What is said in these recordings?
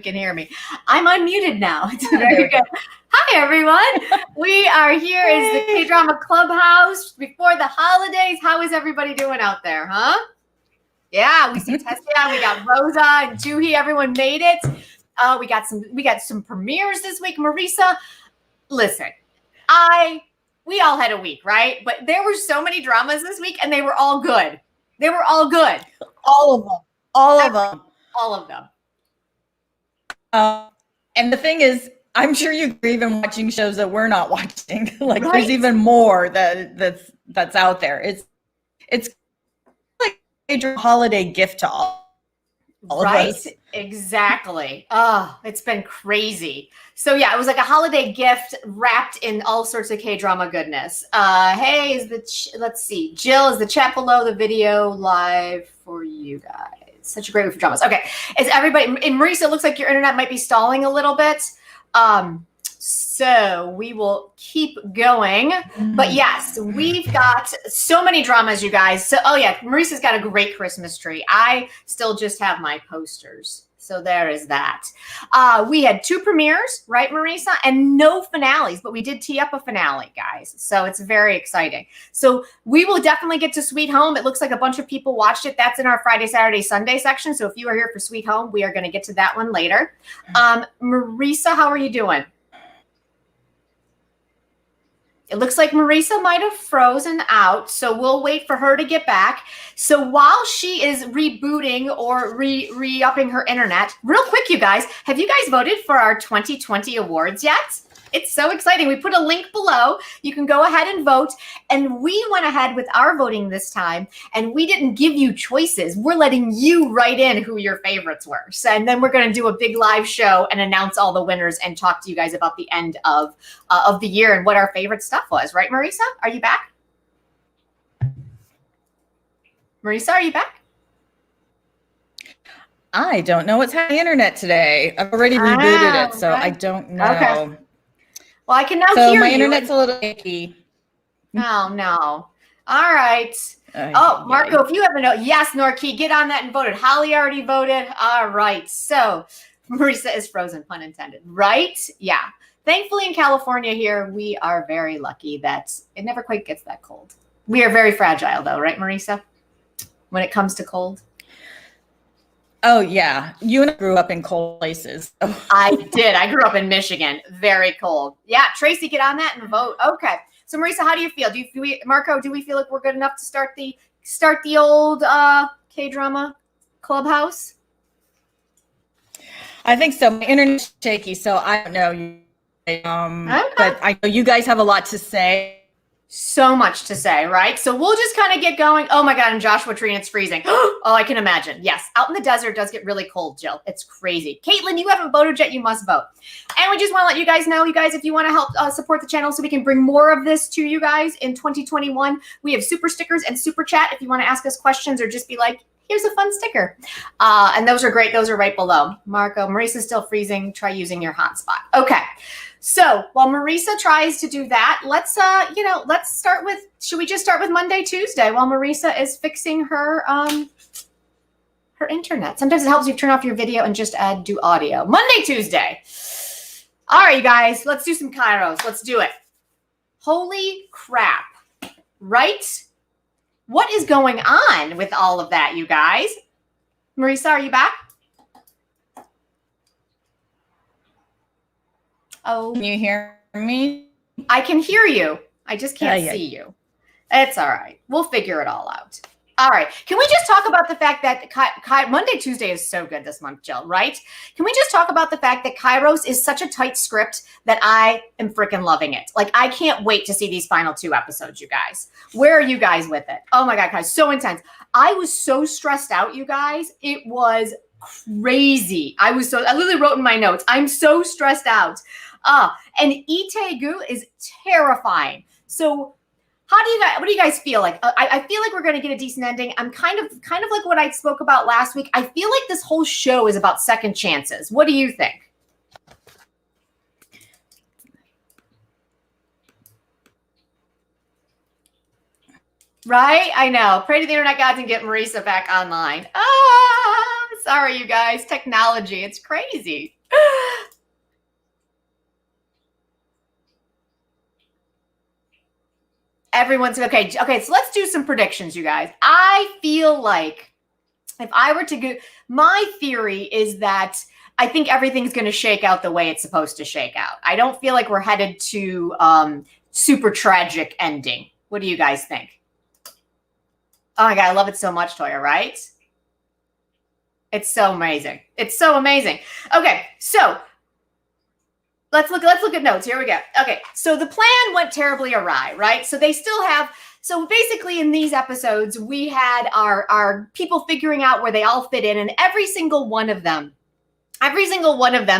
can hear me. I'm unmuted now. There we go. Hi, everyone. We are here is the KDrama Clubhouse before the holidays. How is everybody doing out there, huh? Yeah, we see Tessia, we got Rosa and Juhi. Everyone made it. We got some premieres this week. Marisa, listen, we all had a week, right? But there were so many dramas this week, and they were all good. They were all good. All of them. All of them. All of them. And the thing is, I'm sure you're even watching shows that we're not watching. Like Right? there's even more that's out there. It's like a holiday gift to all of us. Exactly. Oh, it's been crazy. So yeah, it was like a holiday gift wrapped in all sorts of K-drama goodness. Hey, let's see. Jill, is the chat below the video live for you guys? Such a great week for dramas. Okay, is everybody? And Marisa, it looks like your internet might be stalling a little bit. So we will keep going. But yes, we've got so many dramas, you guys. So, oh yeah, Marisa's got a great Christmas tree. I still just have my posters. So there is that. We had 2 premieres, right, Marisa? And no finales, but we did tee up a finale, guys. So it's very exciting. So we will definitely get to Sweet Home. It looks like a bunch of people watched it. That's in our Friday, Saturday, Sunday section. So if you are here for Sweet Home, we are going to get to that one later. Marisa, how are you doing? It looks like Marisa might have frozen out, so we'll wait for her to get back. So while she is rebooting or re-upping her internet, real quick, you guys, have you guys voted for our 2020 awards yet? It's so exciting. We put a link below. You can go ahead and vote. And we went ahead with our voting this time, and we didn't give you choices. We're letting you write in who your favorites were. So, and then we're going to do a big live show and announce all the winners and talk to you guys about the end of the year and what our favorite stuff was. Right, Marisa? Are you back? Marisa, are you back? I don't know what's happening on the internet today. I've already rebooted it, so right. I don't know. Okay. Well, I can now So hear my you. internet's a little icky. Oh, no. All right. Marco, if you have a note, yes, Norkey, get on that and voted. Holly already voted. All right. So Marisa is frozen, pun intended. Right? Yeah. Thankfully, in California here, we are very lucky that it never quite gets that cold. We are very fragile, though, right, Marisa? When it comes to cold. Oh, yeah. You and I grew up in cold places. I did. I grew up in Michigan. Very cold. Yeah. Tracy, get on that and vote. Okay. So, Marisa, how do you feel? Marco, do we feel like we're good enough to start the old K-drama Clubhouse? I think so. My internet's shaky, so I don't know. But I know you guys have a lot to say. So much to say, right? So we'll just kind of get going. Oh my God, in Joshua Tree, and it's freezing. Oh, I can imagine. Yes, out in the desert does get really cold, Jill. It's crazy. Caitlin, you haven't voted yet. You must vote. And we just want to let you guys know, you guys, if you want to help support the channel so we can bring more of this to you guys in 2021, we have super stickers and super chat if you want to ask us questions or just be like, here's a fun sticker. And those are great. Those are right below. Marco, Marisa's still freezing. Try using your hotspot. Okay. So while Marisa tries to do that, let's start with, should we just start with Monday, Tuesday while Marisa is fixing her internet? Sometimes it helps you turn off your video and just do audio. Monday, Tuesday. All right, you guys, let's do some KAIROS. Let's do it. Holy crap, right? What is going on with all of that, you guys? Marisa, are you back? Oh, Can you hear me? I can hear you. I just can't see you. It's all right. We'll figure it all out. All right. Can we just talk about the fact that Monday, Tuesday is so good this month, Jill, right? Can we just talk about the fact that KAIROS is such a tight script that I am freaking loving it. Like, I can't wait to see these final 2 episodes, you guys. Where are you guys with it? Oh my God, guys, so intense. I was so stressed out, you guys. It was crazy. I literally wrote in my notes, I'm so stressed out. And Itaegu is terrifying. So what do you guys feel like? I feel like we're going to get a decent ending. I'm kind of like what I spoke about last week. I feel like this whole show is about second chances. What do you think? Right? I know. Pray to the internet gods and get Marisa back online. Sorry, you guys. Technology. It's crazy. Everyone's okay. Okay, so let's do some predictions, you guys. I feel like if I were to go, my theory is that I think everything's going to shake out the way it's supposed to shake out. I don't feel like we're headed to super tragic ending. What do you guys think? Oh my God, I love it so much, Toya, right? It's so amazing. It's so amazing. Okay, so let's look at notes. Here we go. Okay, so the plan went terribly awry, right? So they still have, so basically in these episodes, we had our people figuring out where they all fit in, and every single one of them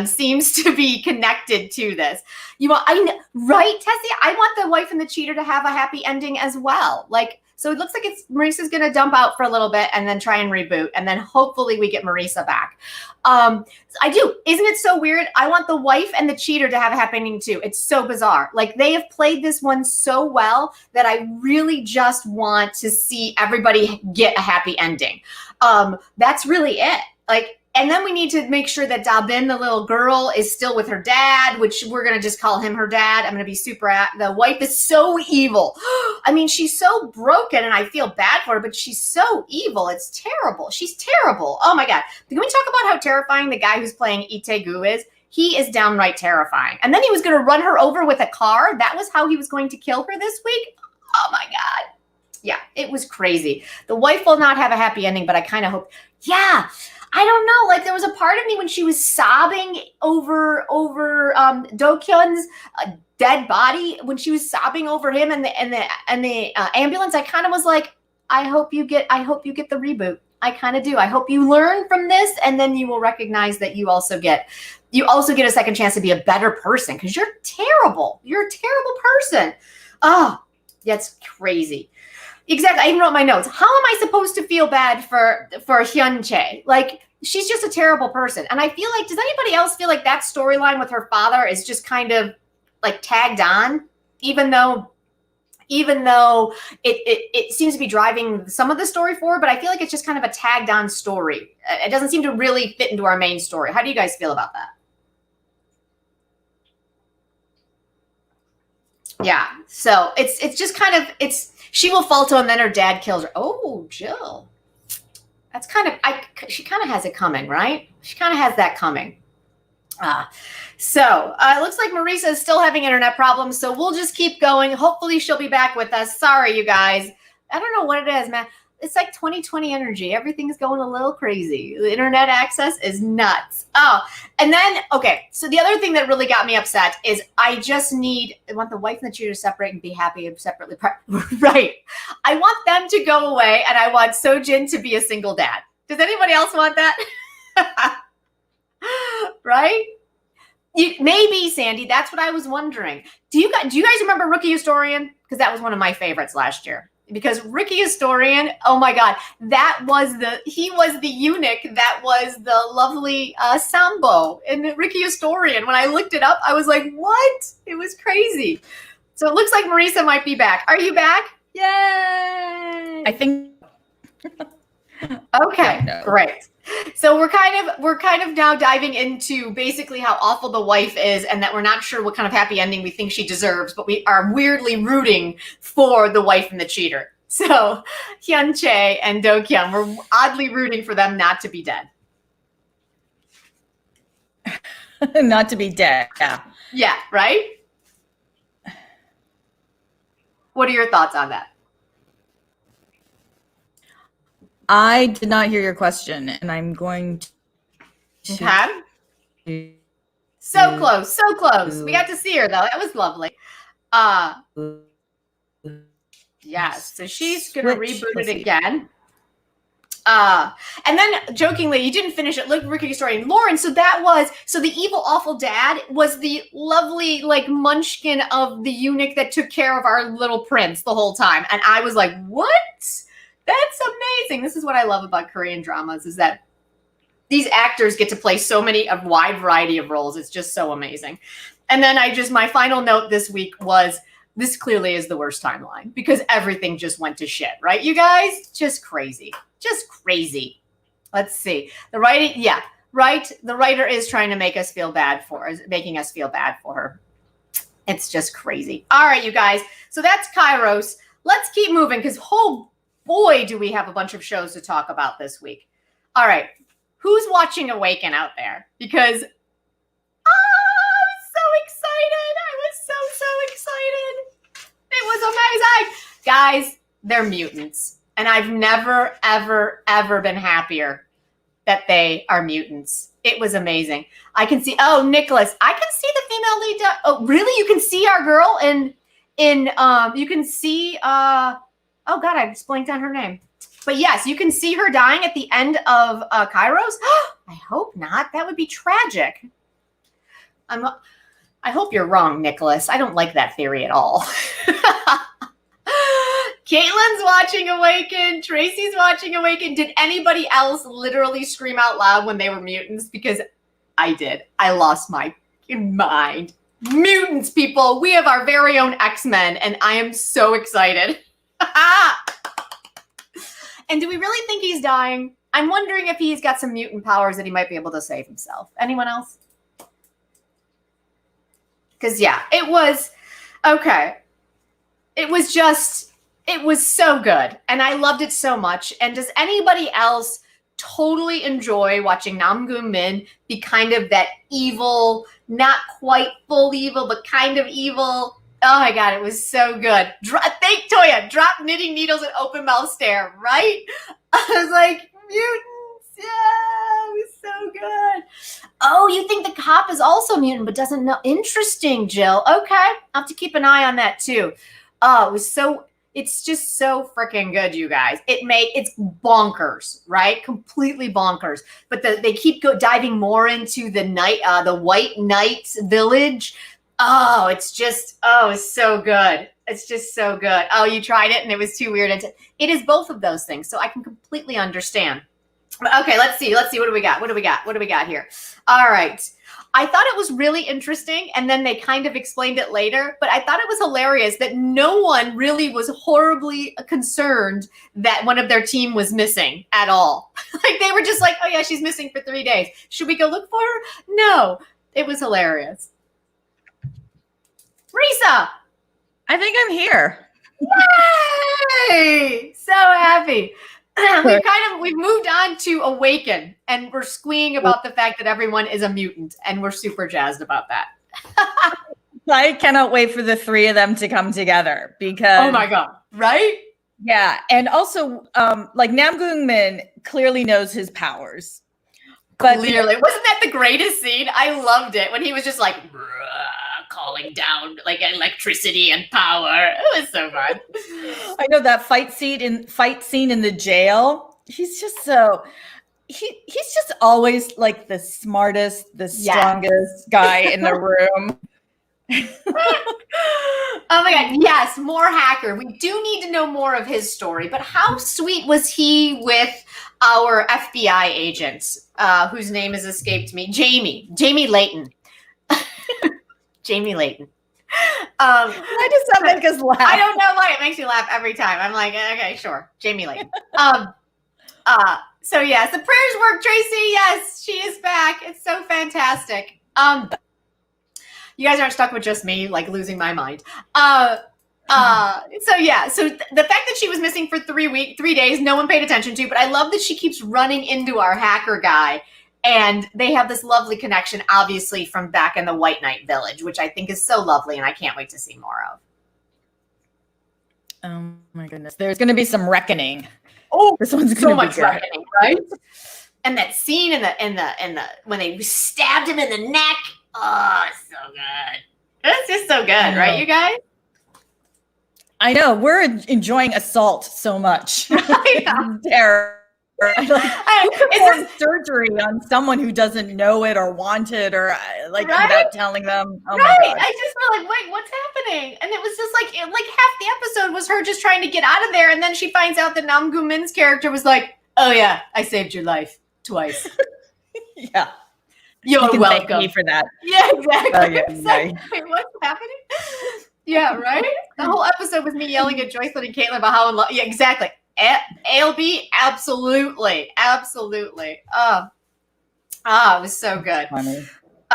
seems to be connected to this. Right, Tessie? I want the wife and the cheater to have a happy ending as well. Like, so it looks like Marissa's going to dump out for a little bit and then try and reboot. And then hopefully we get Marissa back. I do. Isn't it so weird? I want the wife and the cheater to have a happy ending too. It's so bizarre. Like, they have played this one so well that I really just want to see everybody get a happy ending. That's really it. Like, and then we need to make sure that Dabin, the little girl, is still with her dad, which we're going to just call him her dad. I'm going to be the wife is so evil. I mean, she's so broken and I feel bad for her, but she's so evil. It's terrible. She's terrible. Oh my God. Can we talk about how terrifying the guy who's playing Itegu is? He is downright terrifying. And then he was going to run her over with a car. That was how he was going to kill her this week. Oh my God. Yeah, it was crazy. The wife will not have a happy ending, but I kind of hope, yeah. I don't know. Like, there was a part of me when she was sobbing over Do-kyun's dead body, when she was sobbing over him and the ambulance. I kind of was like, I hope you get the reboot. I kind of do. I hope you learn from this, and then you will recognize that you also get a second chance to be a better person, because you're terrible. You're a terrible person. Oh, that's crazy. Exactly. I even wrote my notes. How am I supposed to feel bad for Hyun-chae? Like, she's just a terrible person. And I feel like, does anybody else feel like that storyline with her father is just kind of like tagged on, even though it seems to be driving some of the story forward, but I feel like it's just kind of a tagged on story. It doesn't seem to really fit into our main story. How do you guys feel about that? Yeah. So it's just kind of, she will falter and then her dad kills her. Oh, Jill. That's kind of, she kind of has it coming, right? She kind of has that coming. So it looks like Marissa is still having internet problems, so we'll just keep going. Hopefully she'll be back with us. Sorry, you guys. I don't know what it is, man. It's like 2020 energy. Everything's going a little crazy. The internet access is nuts. Oh, and then, okay. So the other thing that really got me upset is I want the wife and the cheater to separate and be happy and separately. Right. I want them to go away, and I want Sojin to be a single dad. Does anybody else want that? Right? Maybe, Sandy. That's what I was wondering. Do you guys remember Rookie Historian? Because that was one of my favorites last year. Because Ricky Historian, oh my God, he was the eunuch that was the lovely Sambo in Ricky Historian. When I looked it up, I was like, what? It was crazy. So it looks like Marissa might be back. Are you back? Yay! I think. Okay, no. Great. So we're kind of now diving into basically how awful the wife is, and that we're not sure what kind of happy ending we think she deserves, but we are weirdly rooting for the wife and the cheater. So Hyun-chae and Do-kyun, we're oddly rooting for them not to be dead. Not to be dead. Yeah. Yeah, right? What are your thoughts on that? I did not hear your question, and I'm going to. Okay. So close, so close. We got to see her, though. That was lovely. Yes, so she's going to reboot it again. And then, jokingly, you didn't finish it. Look, Ricky story. And Lauren, so the evil, awful dad was the lovely, like, munchkin of the eunuch that took care of our little prince the whole time. And I was like, what? That's amazing. This is what I love about Korean dramas, is that these actors get to play a wide variety of roles. It's just so amazing. And then my final note this week was, this clearly is the worst timeline, because everything just went to shit, right, you guys? Just crazy. Just crazy. Let's see. The writing, yeah, right. The writer is trying to making us feel bad for her. It's just crazy. All right, you guys. So that's KAIROS. let's keep moving because, oh boy, do we have a bunch of shows to talk about this week. All right. Who's watching Awaken out there? Because I was so excited. I was so excited. It was amazing. Guys, they're mutants. And I've never, ever been happier that they are mutants. It was amazing. I can see, oh, Nicholas, I can see the female lead. Oh, really? You can see our girl you can see, oh God, I just blanked on her name. But yes, you can see her dying at the end of KAIROS. I hope not. That would be tragic. I hope you're wrong, Nicholas. I don't like that theory at all. Caitlin's watching Awaken. Tracy's watching Awaken. Did anybody else literally scream out loud when they were mutants? Because I did. I lost my mind. Mutants, people. We have our very own X-Men, and I am so excited. And do we really think he's dying? I'm wondering if he's got some mutant powers that he might be able to save himself. Anyone else? Because, yeah, it was, okay. It was so good. And I loved it so much. And does anybody else totally enjoy watching Nam-Goong Min be kind of that evil, not quite full evil, but kind of evil? Oh my God, it was so good. Thank Toya, drop knitting needles and open mouth stare, right? I was like, mutants, yeah, it was so good. Oh, you think the cop is also mutant, but doesn't know. Interesting, Jill. Okay, I'll have to keep an eye on that too. Oh, it's just so freaking good, you guys. It's bonkers, right? Completely bonkers. But they keep diving more into the White Knight village. Oh, it's so good. It's just so good. Oh, you tried it and it was too weird. It is both of those things. So I can completely understand. Okay, let's see. What do we got here? All right. I thought it was really interesting, and then they kind of explained it later, but I thought it was hilarious that no one really was horribly concerned that one of their team was missing at all. Like, they were just like, oh yeah, she's missing for 3 days. Should we go look for her? No. It was hilarious. Risa! I think I'm here. Yay! So happy. We've moved on to Awaken, and we're squeeing about the fact that everyone is a mutant, and we're super jazzed about that. I cannot wait for the three of them to come together because, oh my God, right? Yeah, and also like Nam-Goong Min clearly knows his powers. But clearly, wasn't that the greatest scene? I loved it when he was just like calling down like electricity and power. It was so fun. I know that fight scene in the jail. He's just he's just always like the smartest, the strongest guy in the room. Oh my God, yes, more hacker. We do need to know more of his story, but how sweet was he with our FBI agent, whose name has escaped me? Jamie Layton. Jamie Layton. Why does that make us laugh? I don't know why. It makes me laugh every time. I'm like, okay, sure. Jamie Layton. So yes, the prayers work, Tracy. Yes, she is back. It's so fantastic. You guys aren't stuck with just me, like losing my mind. So the fact that she was missing for 3 days, no one paid attention to, but I love that she keeps running into our hacker guy. And they have this lovely connection, obviously, from back in the White Knight village, which I think is so lovely, and I can't wait to see more of. Oh my goodness, there's going to be some reckoning. Oh, this one's so much reckoning, right? And that scene in the when they stabbed him in the neck. Oh, it's so good. It's just so good, right, you guys? I know we're enjoying Assault so much. Terror. It's surgery on someone who doesn't know it or want it or without telling them. Oh my God. I just felt like, wait, what's happening? And it was just like half the episode was her just trying to get out of there, and then she finds out that Nam-Goong Min's character was like, "Oh yeah, I saved your life twice." Yeah, you're welcome. Thank me for that. Yeah, exactly. Wait, what's happening? Yeah, right. The whole episode was me yelling at Joycelyn and Caitlin about how in love. Yeah, exactly. ALB, absolutely. Oh, it was so good. Funny.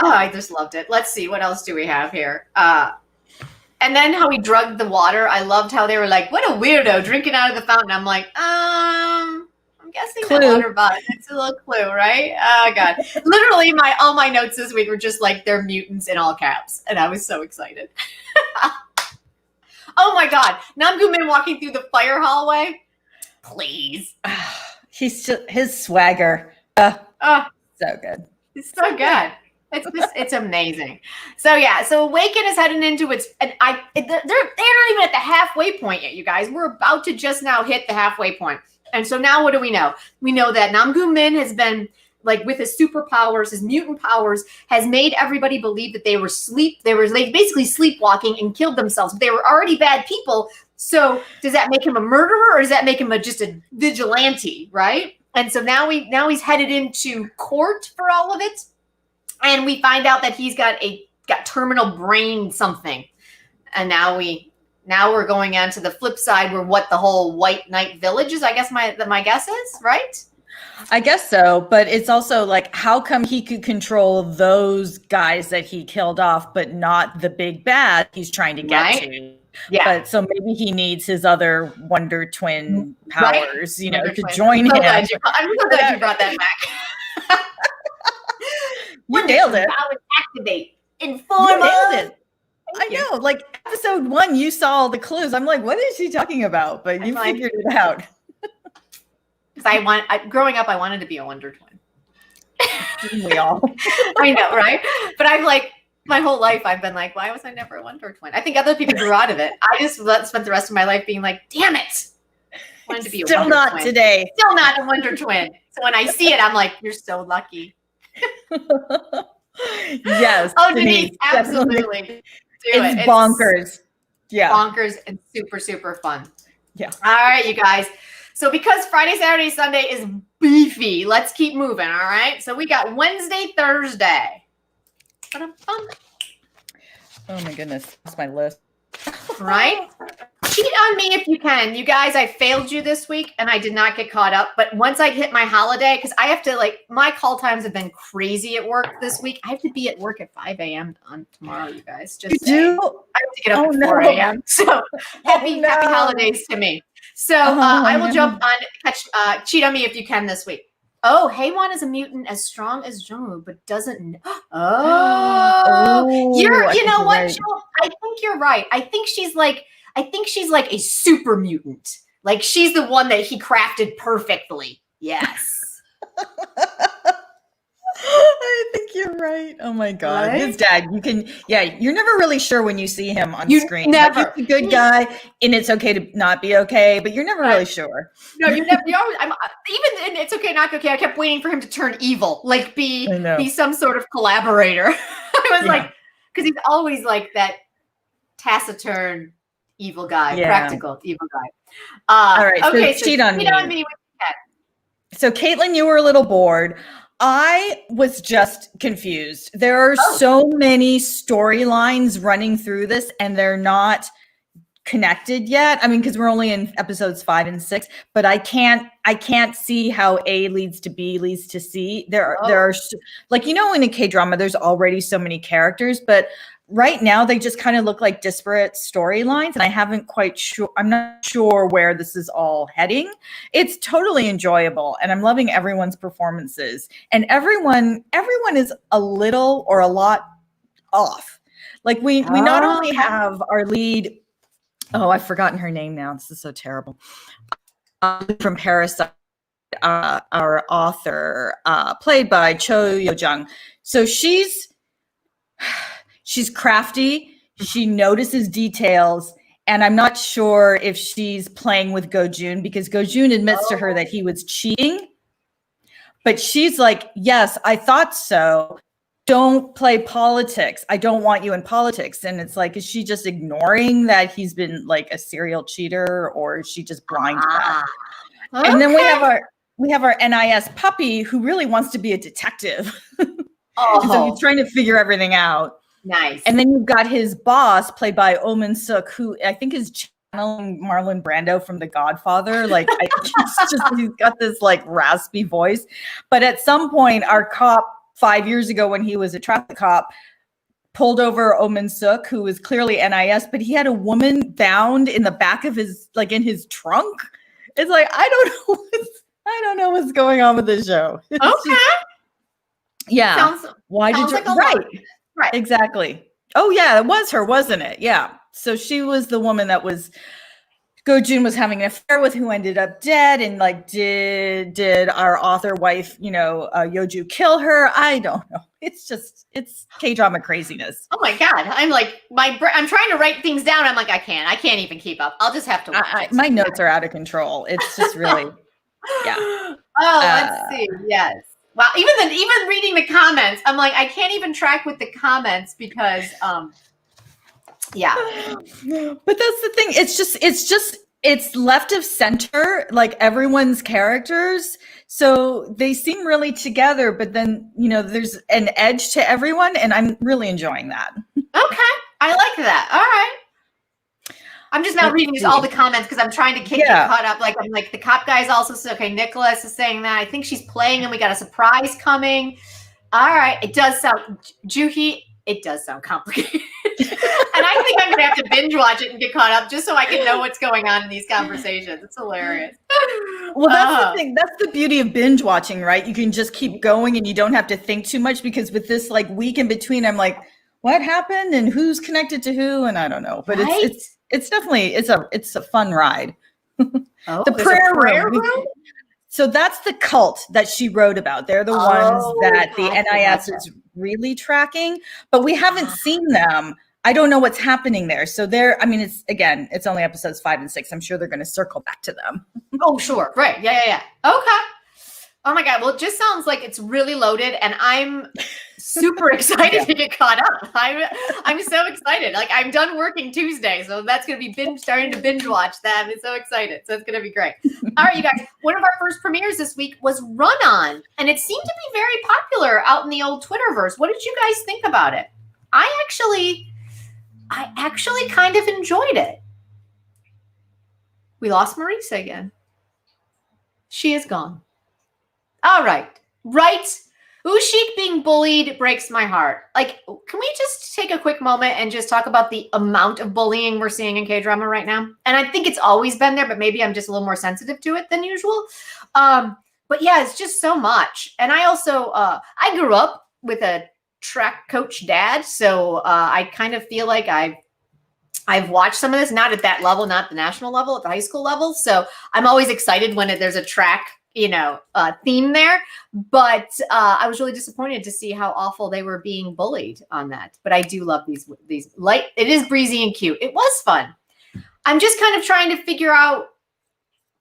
Oh, I just loved it. Let's see, what else do we have here? And then how he drugged the water. I loved how they were like, what a weirdo drinking out of the fountain. I'm like, I'm guessing the water bottle. It's a little clue, right? Oh God. Literally all my notes this week were just like, they're mutants in all caps. And I was so excited. Oh my God. Nam-gu Min walking through the fire hallway. Please. He's just, his swagger. So good. It's so good. It's amazing. So yeah, so Awaken is heading into its, and they're not even at the halfway point yet, you guys. We're about to just now hit the halfway point. And so now what do we know? We know that Nam-gu Min has been, like, with his superpowers, his mutant powers, has made everybody believe that they were basically sleepwalking and killed themselves. They were already bad people. So does that make him a murderer, or does that make him just a vigilante, right? And so now he's headed into court for all of it. And we find out that he's got terminal brain something. And now we're going on to the flip side, where what the whole White Knight Village is, I guess my guess is, right? I guess so, but it's also like, how come he could control those guys that he killed off, but not the big bad he's trying to get to? Yeah. But so maybe he needs his other Wonder Twin powers, to join him. I'm so glad you brought that back. You nailed it. Activate. Inform us. I know. Like episode 1, you saw all the clues. I'm like, what is she talking about? But you figured it out. Because growing up, I wanted to be a Wonder Twin. We all. I know, right? But I'm like, my whole life, I've been like, why was I never a Wonder Twin? I think other people grew out of it. I just spent the rest of my life being like, damn it. I wanted to be a Wonder Twin. Still not today. Still not a Wonder Twin. So when I see it, I'm like, you're so lucky. Yes. Oh, Denise, absolutely. It's bonkers. Yeah. Bonkers and super, super fun. Yeah. All right, you guys. So because Friday, Saturday, Sunday is beefy, let's keep moving, all right? So we got Wednesday, Thursday. Oh my goodness. That's my list. Right? Cheat on me if you can. You guys, I failed you this week and I did not get caught up. But once I hit my holiday, because I have to, my call times have been crazy at work this week. I have to be at work at 5 a.m. on tomorrow, you guys. I have to get up at 4 a.m. So happy holidays to me. So I will jump on, cheat on me if you can this week. Oh, Haewon is a mutant as strong as Jungwoo, but doesn't. You know what, Jill? I think you're right. I think she's like a super mutant. Like she's the one that he crafted perfectly. Yes. I think you're right. Oh my God. Right? His dad, you're never really sure when you see him on screen. Never. Like, he's a good guy and it's okay to not be okay, but you're never really sure. No, you never, even in It's Okay, Not Okay, I kept waiting for him to turn evil, like be some sort of collaborator. I was like, because he's always like that taciturn evil guy, practical evil guy. All right. Okay. So cheat on me. So Caitlin, you were a little bored. I was just confused. There are so many storylines running through this and they're not connected yet. I mean, because we're only in episodes 5 and 6, but I can't see how A leads to B leads to C. There are like, in a K-drama, there's already so many characters, but right now they just kind of look like disparate storylines and I'm not sure where this is all heading. It's totally enjoyable and I'm loving everyone's performances and everyone is a little or a lot off. Like we not only have our lead, I've forgotten her name now. This is so terrible. From Parasite, our author, played by Cho Yo-jung. So she's crafty. She notices details. And I'm not sure if she's playing with Go-jun because Go-jun admits to her that he was cheating. But she's like, yes, I thought so. Don't play politics. I don't want you in politics. And it's like, is she just ignoring that he's been like a serial cheater or is she just blind to that? Okay. And then we have our NIS puppy who really wants to be a detective. So he's trying to figure everything out. Nice. And then you've got his boss, played by Oh Min-suk, who I think is channeling Marlon Brando from The Godfather. Like, he's got this like raspy voice. But at some point, our cop 5 years ago, when he was a traffic cop, pulled over Oh Min-suk, who was clearly NIS, but he had a woman bound in the back of his, like in his trunk. It's like, I don't know what's going on with this show. It's yeah. Why did you? Right. Exactly. Oh yeah, it was her, wasn't it? Yeah. So she was the woman that was Go-jun was having an affair with, who ended up dead, and like did our author wife, Yeoju kill her? I don't know. It's K-drama craziness. Oh my God. I'm like, I'm trying to write things down. I'm like, I can't even keep up. I'll just have to watch it. My notes are out of control. It's just really, yeah. Oh, let's see. Yes. Wow. Even reading the comments, I'm like, I can't even track with the comments because, yeah. But that's the thing. It's left of center, like everyone's characters. So they seem really together, but then, there's an edge to everyone, and I'm really enjoying that. Okay. I like that. All right. I'm just now reading all the comments because I'm trying to get caught up. Like, I'm like, the cop guy is also, okay, Nicholas is saying that. I think she's playing and we got a surprise coming. All right. It does sound, Juhi, it does sound complicated. And I think I'm going to have to binge watch it and get caught up just so I can know what's going on in these conversations. It's hilarious. Well, that's the thing. That's the beauty of binge watching, right? You can just keep going and you don't have to think too much, because with this like week in between, I'm like, what happened and who's connected to who? And I don't know, but it's definitely, it's a fun ride. The prayer room. So that's the cult that she wrote about. They're the ones that the NIS is really tracking, but we haven't seen them. I don't know what's happening there. So it's only episodes 5 and 6. I'm sure they're going to circle back to them. Oh, sure. Right. Yeah. Okay. Oh my God. Well, it just sounds like it's really loaded, and I'm super excited to get caught up. I'm so excited. Like, I'm done working Tuesday, so that's going to be starting to binge watch that. I'm so excited. So it's going to be great. All right, you guys. One of our first premieres this week was Run On, and it seemed to be very popular out in the old Twitterverse. What did you guys think about it? I actually kind of enjoyed it. We lost Marisa again. She is gone. All right. Right. Ushik being bullied breaks my heart. Like, can we just take a quick moment and just talk about the amount of bullying we're seeing in K-drama right now? And I think it's always been there, but maybe I'm just a little more sensitive to it than usual. But yeah, it's just so much. And I also, I grew up with a track coach dad. So I kind of feel like I've watched some of this, not at that level, not the national level, at the high school level. So I'm always excited when there's a track theme there, but I was really disappointed to see how awful they were being bullied on that. But I do love these light. It is breezy and cute. It was fun. I'm just kind of trying to figure out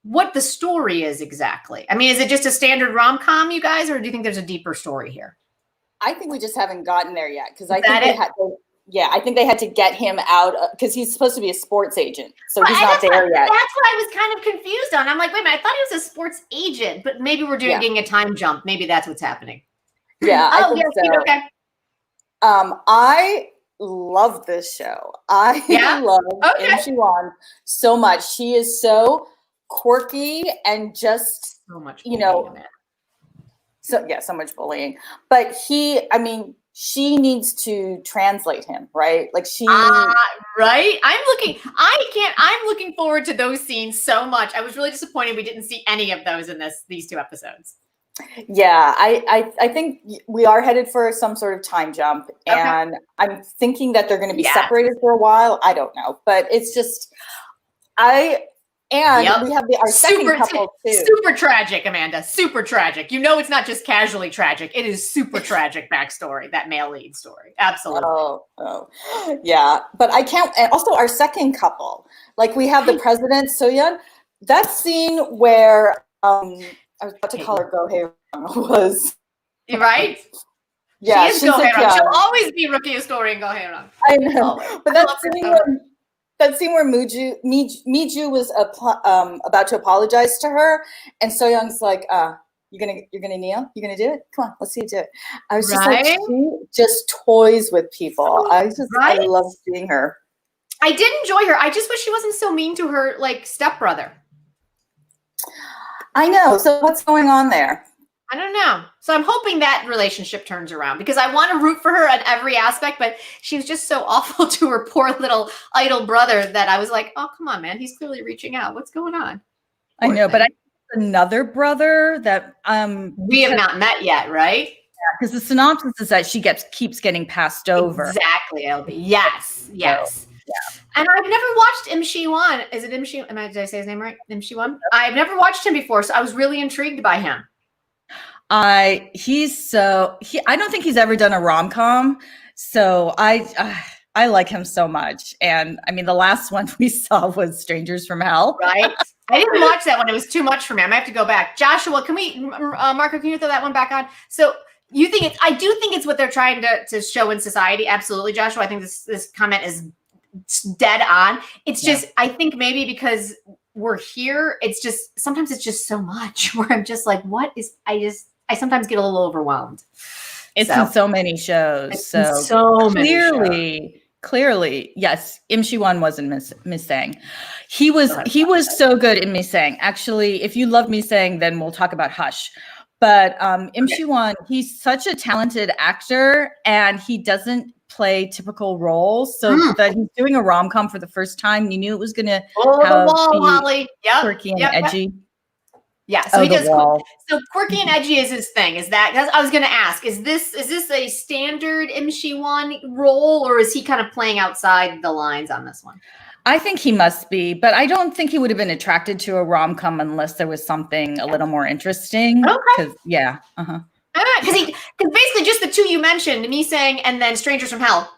what the story is exactly. I mean, is it just a standard rom-com, you guys, or do you think there's a deeper story here? I think we just haven't gotten there yet, because I think they had to get him out because he's supposed to be a sports agent, so he's not there yet. That's what I was kind of confused on. I'm like, wait a minute, I thought he was a sports agent, but maybe we're getting a time jump. Maybe that's what's happening. Yeah. I think so. Okay. I love this show. I love Im Ji-won so much. She is so quirky and just so much, so much bullying. But she needs to translate him, right? Like right. I'm looking forward to those scenes so much. I was really disappointed we didn't see any of those in these 2 episodes. Yeah, I think we are headed for some sort of time jump, and I'm thinking that they're going to be separated for a while. I don't know, but it's just we have our second couple too. Super tragic, Amanda. Super tragic. It's not just casually tragic. It is super tragic backstory, that male lead story. Absolutely. Oh. Yeah. But I can't, and also our second couple. Like, we have the president, Soyeon. That scene where I was about to call her Go Hae-rang was. Right? Yeah. She is Go Hae-rang. She'll always be rookie of story in Go Hae-rang. I know. But that scene where Miju was about to apologize to her, and Soyoung's like, you're gonna kneel? You're gonna do it? Come on, let's see you do it. I was just like, she just toys with people. I love seeing her. I did enjoy her. I just wish she wasn't so mean to her stepbrother. I know. So what's going on there? I don't know. So I'm hoping that relationship turns around because I want to root for her on every aspect, but she was just so awful to her poor little idol brother that I was like, oh, come on, man. He's clearly reaching out. What's going on? Poor I know, thing. But I have another brother that we have not met yet, right? Because the synopsis is that she keeps getting passed over. Exactly, LB. Yes. Yeah. And I've never watched Im Shi-won. Is it Im Shi? Did I say his name right? Im Shi-won? I've never watched him before, so I was really intrigued by him. I don't think he's ever done a rom-com, so I like him so much. And I mean, the last one we saw was Strangers from Hell. Right. I didn't watch that one. It was too much for me. I might have to go back. Joshua, can we, Marco, can you throw that one back on? So you think I do think it's what they're trying to show in society. Absolutely, Joshua. I think this comment is dead on. It's just, I think maybe because we're here, it's just, sometimes it's just so much where I'm just like, I sometimes get a little overwhelmed. It's in so many shows. So clearly, yes, Im Shi-won wasn't Miss Sang. He was so good in Miss Sang. Actually, if you love Miss Sang, then we'll talk about Hush. But Im Shi-won, he's such a talented actor, and he doesn't play typical roles. So that he's doing a rom-com for the first time, you knew it was going to Holly. Quirky and edgy. Yeah, so he does. So quirky and edgy is his thing. Is that? I was going to ask. Is this a standard Im Shi-won role, or is he kind of playing outside the lines on this one? I think he must be, but I don't think he would have been attracted to a rom-com unless there was something a little more interesting. Okay. Yeah. Because basically just the two you mentioned, Me Sang and then Strangers from Hell,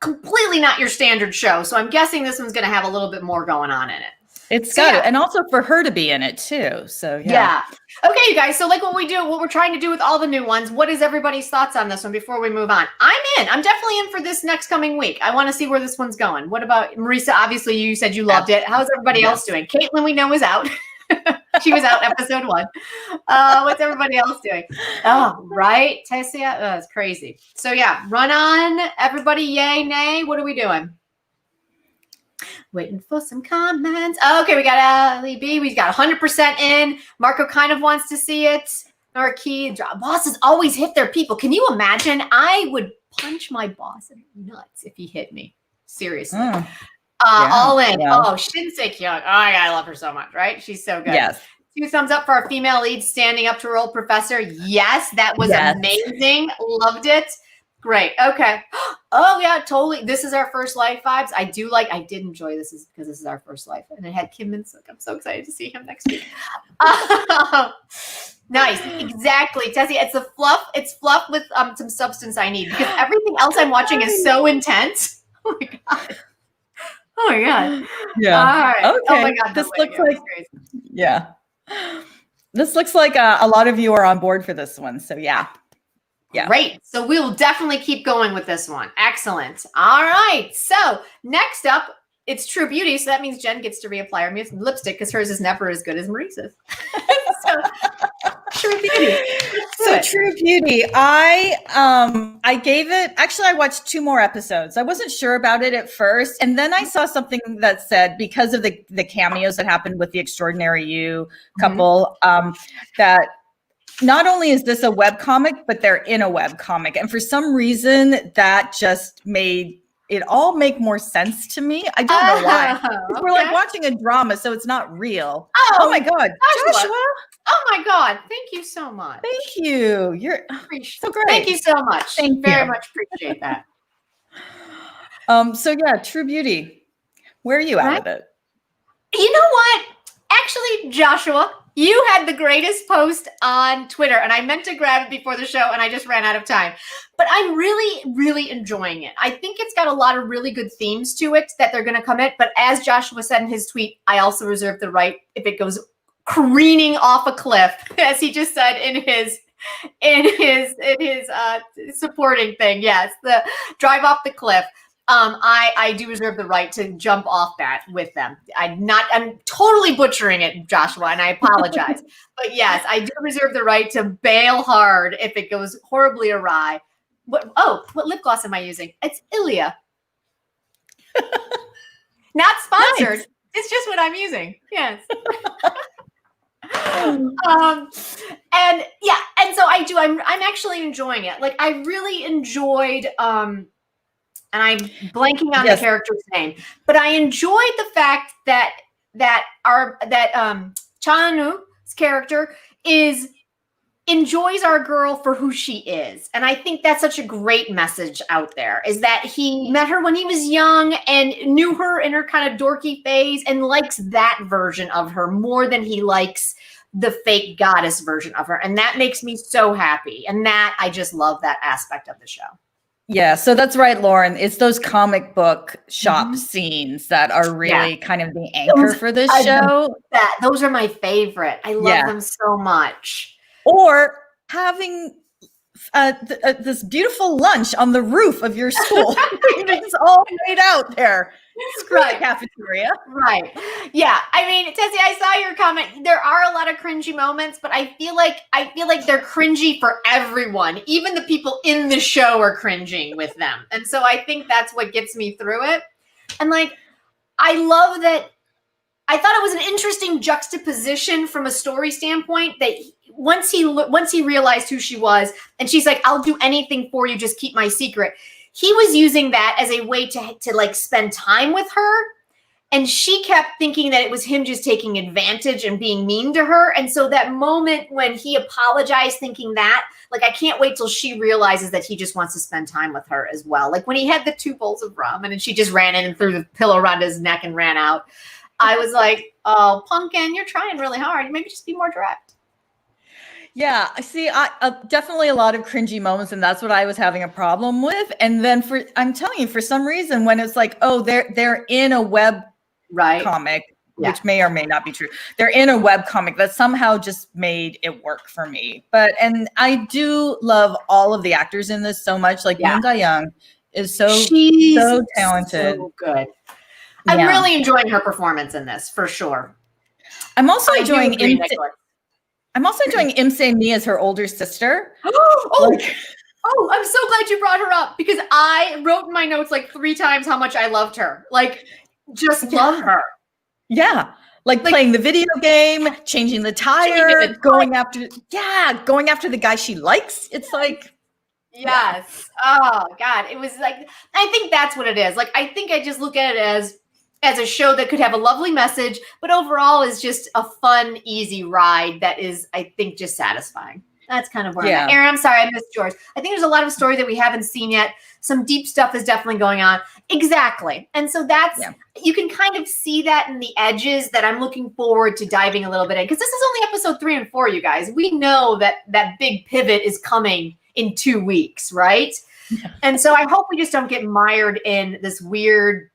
completely not your standard show. So I'm guessing this one's going to have a little bit more going on in it. It's got it. And also for her to be in it too. So yeah. Okay, you guys. So like what we're trying to do with all the new ones, what is everybody's thoughts on this one before we move on? I'm in. I'm definitely in for this next coming week. I want to see where this one's going. What about Marisa? Obviously you said you loved it. How's everybody else doing? Caitlin, we know, is out. She was out episode 1. What's everybody else doing? Oh, right. Tessia. Oh, it's crazy. So yeah, run on. Everybody, yay, nay. What are we doing? Waiting for some comments. Okay, we got Allie B. We got 100% in. Marco kind of wants to see it. Marquis. Bosses always hit their people. Can you imagine? I would punch my boss in the nuts if he hit me. Seriously. All in. Yeah. Oh, Shinsei Kyung. Oh, I love her so much, right? She's so good. Yes. 2 thumbs up for our female lead standing up to her old professor. Yes, that was amazing. Loved it. Great. Okay. Oh, yeah, totally. This is our first life vibes. I did enjoy this because this is our first life. And it had Kim Min-suk. I'm so excited to see him next week. Nice. Exactly. Tessie, it's the fluff. It's fluff with some substance I need because everything else I'm watching is so intense. Oh, my God. Oh my God. Yeah. All right. Okay. Oh my God. This looks like This looks like a lot of you are on board for this one. So yeah. Great. So we will definitely keep going with this one. Excellent. All right. So next up, it's True Beauty. So that means Jen gets to reapply her lipstick because hers is never as good as Marisa's. So True Beauty. So True Beauty, I gave it, actually I watched 2 more episodes. I wasn't sure about it at first. And then I saw something that said, because of the cameos that happened with the Extraordinary You couple, that not only is this a webcomic, but they're in a webcomic. And for some reason that just made it all make more sense to me. I don't know why. Okay. We're like watching a drama, so it's not real. Oh my God. Joshua. Oh my God. Thank you so much. Thank you. You're so great. Thank you so much. Thank you. Very much appreciate that. So yeah, True Beauty. Where are you at with it? You know what? Actually, Joshua, you had the greatest post on Twitter, and I meant to grab it before the show, and I just ran out of time. But I'm really, really enjoying it. I think it's got a lot of really good themes to it that they're going to come in. But as Joshua said in his tweet, I also reserve the right, if it goes careening off a cliff, as he just said in his supporting thing. Yes, the drive off the cliff. I do reserve the right to jump off that with them. I'm totally butchering it, Joshua, and I apologize. But yes, I do reserve the right to bail hard if it goes horribly awry. What lip gloss am I using? It's Ilia. Not sponsored. Nice. It's just what I'm using. Yes. And yeah, and so I do. I'm actually enjoying it. Like I really enjoyed. And I'm blanking on the character's name, but I enjoyed the fact that Chananu's character enjoys our girl for who she is. And I think that's such a great message out there, is that he met her when he was young and knew her in her kind of dorky phase and likes that version of her more than he likes the fake goddess version of her. And that makes me so happy. And that I just love that aspect of the show. Yeah, so that's right, Lauren. It's those comic book shop scenes that are really kind of the anchor for this show. Those are my favorite. I love them so much. Or having this beautiful lunch on the roof of your school. It's all laid out there. Screw the cafeteria. Right. Yeah. I mean, Tessie, I saw your comment. There are a lot of cringy moments, but I feel like they're cringy for everyone. Even the people in the show are cringing with them. And so I think that's what gets me through it. And like, I love that. I thought it was an interesting juxtaposition from a story standpoint that once he realized who she was and she's like, I'll do anything for you. Just keep my secret. He was using that as a way to like spend time with her. And she kept thinking that it was him just taking advantage and being mean to her. And so that moment when he apologized, thinking that, like, I can't wait till she realizes that he just wants to spend time with her as well. Like when he had the 2 bowls of ramen and she just ran in and threw the pillow around his neck and ran out. I was like, oh, Pumpkin, you're trying really hard. Maybe just be more direct. Yeah, I see. Definitely a lot of cringy moments, and that's what I was having a problem with. And then I'm telling you, for some reason, when it's like, oh, they're in a web comic, which may or may not be true. They're in a web comic that somehow just made it work for me. And I do love all of the actors in this so much. Like Yoon Da-young is so talented, so good. I'm really enjoying her performance in this for sure. I'm also enjoying Im Se-mi as her older sister. Oh, I'm so glad you brought her up because I wrote in my notes like 3 times how much I loved her. Like, just love her. Yeah. Like playing the video game, changing the tire, going after the guy she likes. It's like, yes. Oh God. It was like, I think that's what it is. Like, I think I just look at it as a show that could have a lovely message, but overall is just a fun, easy ride that is, I think, just satisfying. That's kind of where I'm at. Aaron, I'm sorry, I missed yours. I think there's a lot of story that we haven't seen yet. Some deep stuff is definitely going on. Exactly. And so that's, you can kind of see that in the edges that I'm looking forward to diving a little bit in. Because this is only episode 3 and 4, you guys. We know that big pivot is coming in 2 weeks, right? Yeah. And so I hope we just don't get mired in this weird,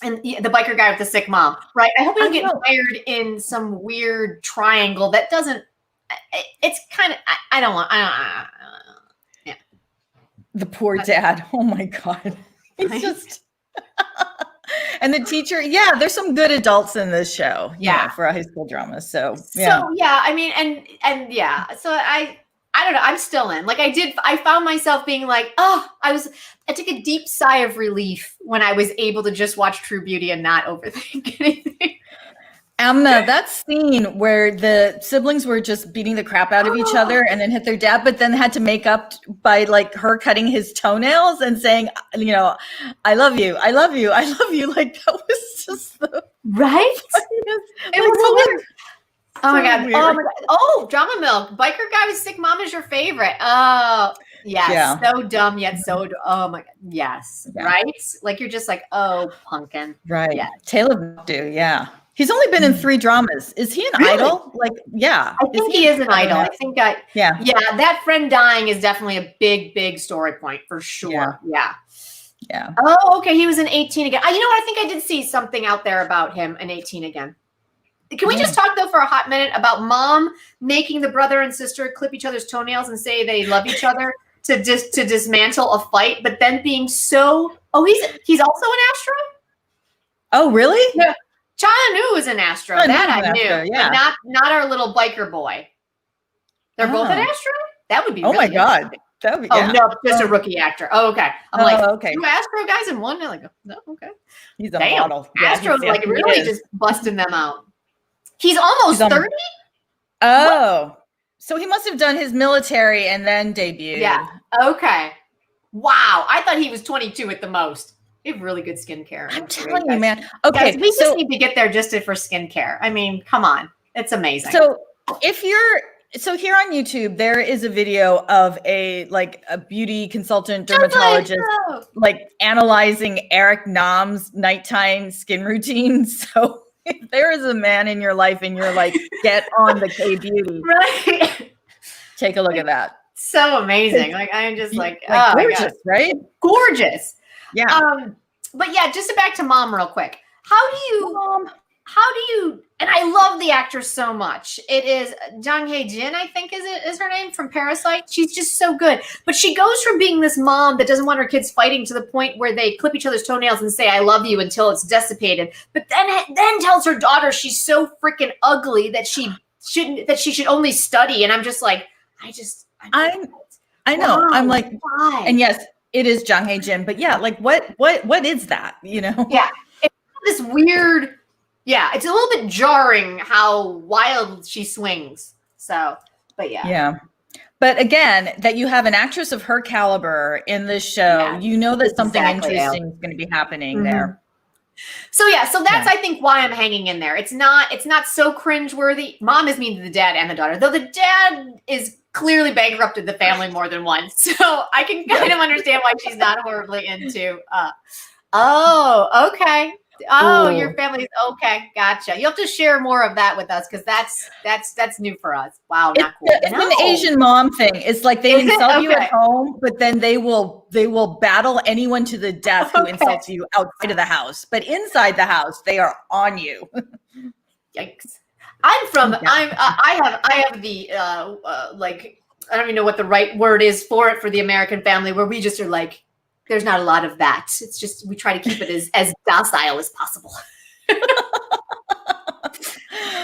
and the biker guy with the sick mom, right? I hope we don't get mired in some weird triangle that doesn't, it's kind of, I don't want. The poor dad. Oh my God. He's just, and the teacher. Yeah. There's some good adults in this show. Yeah. For a high school drama. So, yeah. So, yeah, I mean, and yeah, so I don't know. I'm still in. Like I found myself being like, I took a deep sigh of relief when I was able to just watch True Beauty and not overthink anything. Amna, that scene where the siblings were just beating the crap out of each other and then hit their dad, but then had to make up by like her cutting his toenails and saying, you know, I love you, I love you, I love you. Like that was just the right. It was hilarious. Oh my God. Oh my God. Oh, Drama Milk. Biker guy with sick mom is your favorite. Oh, yes. Yeah. So dumb yet so. Oh my God. Yes. Yeah. Right. Like you're just like, oh, Pumpkin. Right. Yeah. Tale of Noctu. Yeah. He's only been in 3 dramas. Is he an idol? Like, yeah. I think he is an idol. I think yeah, that friend dying is definitely a big story point for sure. Yeah. Oh, okay. He was in 18 again. You know what? I think I did see something out there about him in 18 again. Can we just talk though for a hot minute about mom making the brother and sister clip each other's toenails and say they love each other to dismantle a fight, but then being so, he's also an Astro? Oh, really? Yeah. Chana is an Astro. That I knew. Yeah. But not our little biker boy. They're both an Astro? That would be really God. That would be, no, just a rookie actor. Oh, okay. I'm like, 2 Astro guys in one? They're like, no, okay. He's a model. Astro's like really just busting them out. He's almost 30? Oh. So he must have done his military and then debuted. Yeah. Okay. Wow. I thought he was 22 at the most. You have really good skincare. I'm telling you, man. Okay. Guys, we just need to get there just for skincare. I mean, come on. It's amazing. So here on YouTube, there is a video of a beauty consultant dermatologist like analyzing Eric Nam's nighttime skin routine. So if there is a man in your life and you're like, get on the K beauty, right? Take a look at that. So amazing. Like I'm just like oh, gorgeous, right? Gorgeous. Yeah. But yeah, just back to Mom real quick. How do you, and I love the actress so much. It is Jang Hae-jin, I think is her name, from Parasite. She's just so good. But she goes from being this mom that doesn't want her kids fighting to the point where they clip each other's toenails and say, I love you until it's dissipated. But then tells her daughter she's so freaking ugly that she should only study. And I'm just like, I know. I'm like, why? And yes, it is Jang Hae-jin, but yeah, like what is that? You know? Yeah. It's this weird, it's a little bit jarring how wild she swings. So, but yeah. Yeah. But again, that you have an actress of her caliber in this show, you know that something interesting is going to be happening there. So that's I think why I'm hanging in there. It's not so cringeworthy. Mom is mean to the dad and the daughter, though the dad is clearly bankrupted the family more than once. So I can kind of understand why she's not horribly into. Okay. Oh, Ooh. Your family's okay. Gotcha. You'll have to share more of that with us because that's new for us. Wow, not cool. It's an Asian mom thing. It's like they insult you at home, but then they will battle anyone to the death who insults you outside of the house. But inside the house, they are on you. Yikes. I have the I don't even know what the right word is for it for the American family where we just are like, there's not a lot of that. It's just we try to keep it as docile as possible.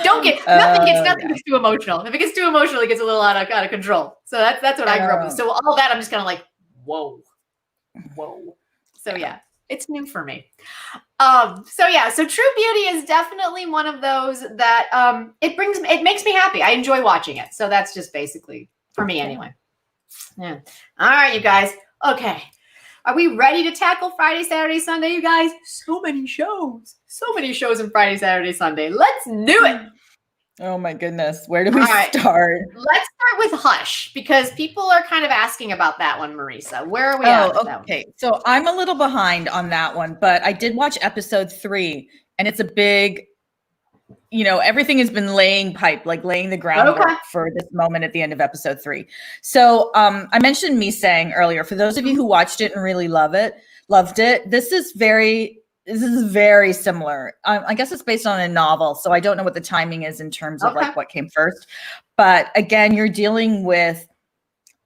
Nothing gets too emotional. If it gets too emotional, it gets a little out of control. So that's what I grew up with. So all that I'm just kind of like, whoa. So yeah, it's new for me. So True Beauty is definitely one of those that it makes me happy. I enjoy watching it. So that's just basically for me anyway. Yeah. All right, you guys. Okay. Are we ready to tackle Friday, Saturday, Sunday, you guys? So many shows in Friday, Saturday, Sunday. Let's do it. Oh my goodness. Where do we start? Let's start with Hush because people are kind of asking about that one, Marisa. Where are we at with that one? Okay. So I'm a little behind on that one, but I did watch episode 3 and it's a big, everything has been laying the groundwork for this moment at the end of episode 3. So I mentioned Misang earlier. For those of you who watched it and really loved it, this is very similar. I guess it's based on a novel, so I don't know what the timing is in terms of like what came first. But again, you're dealing with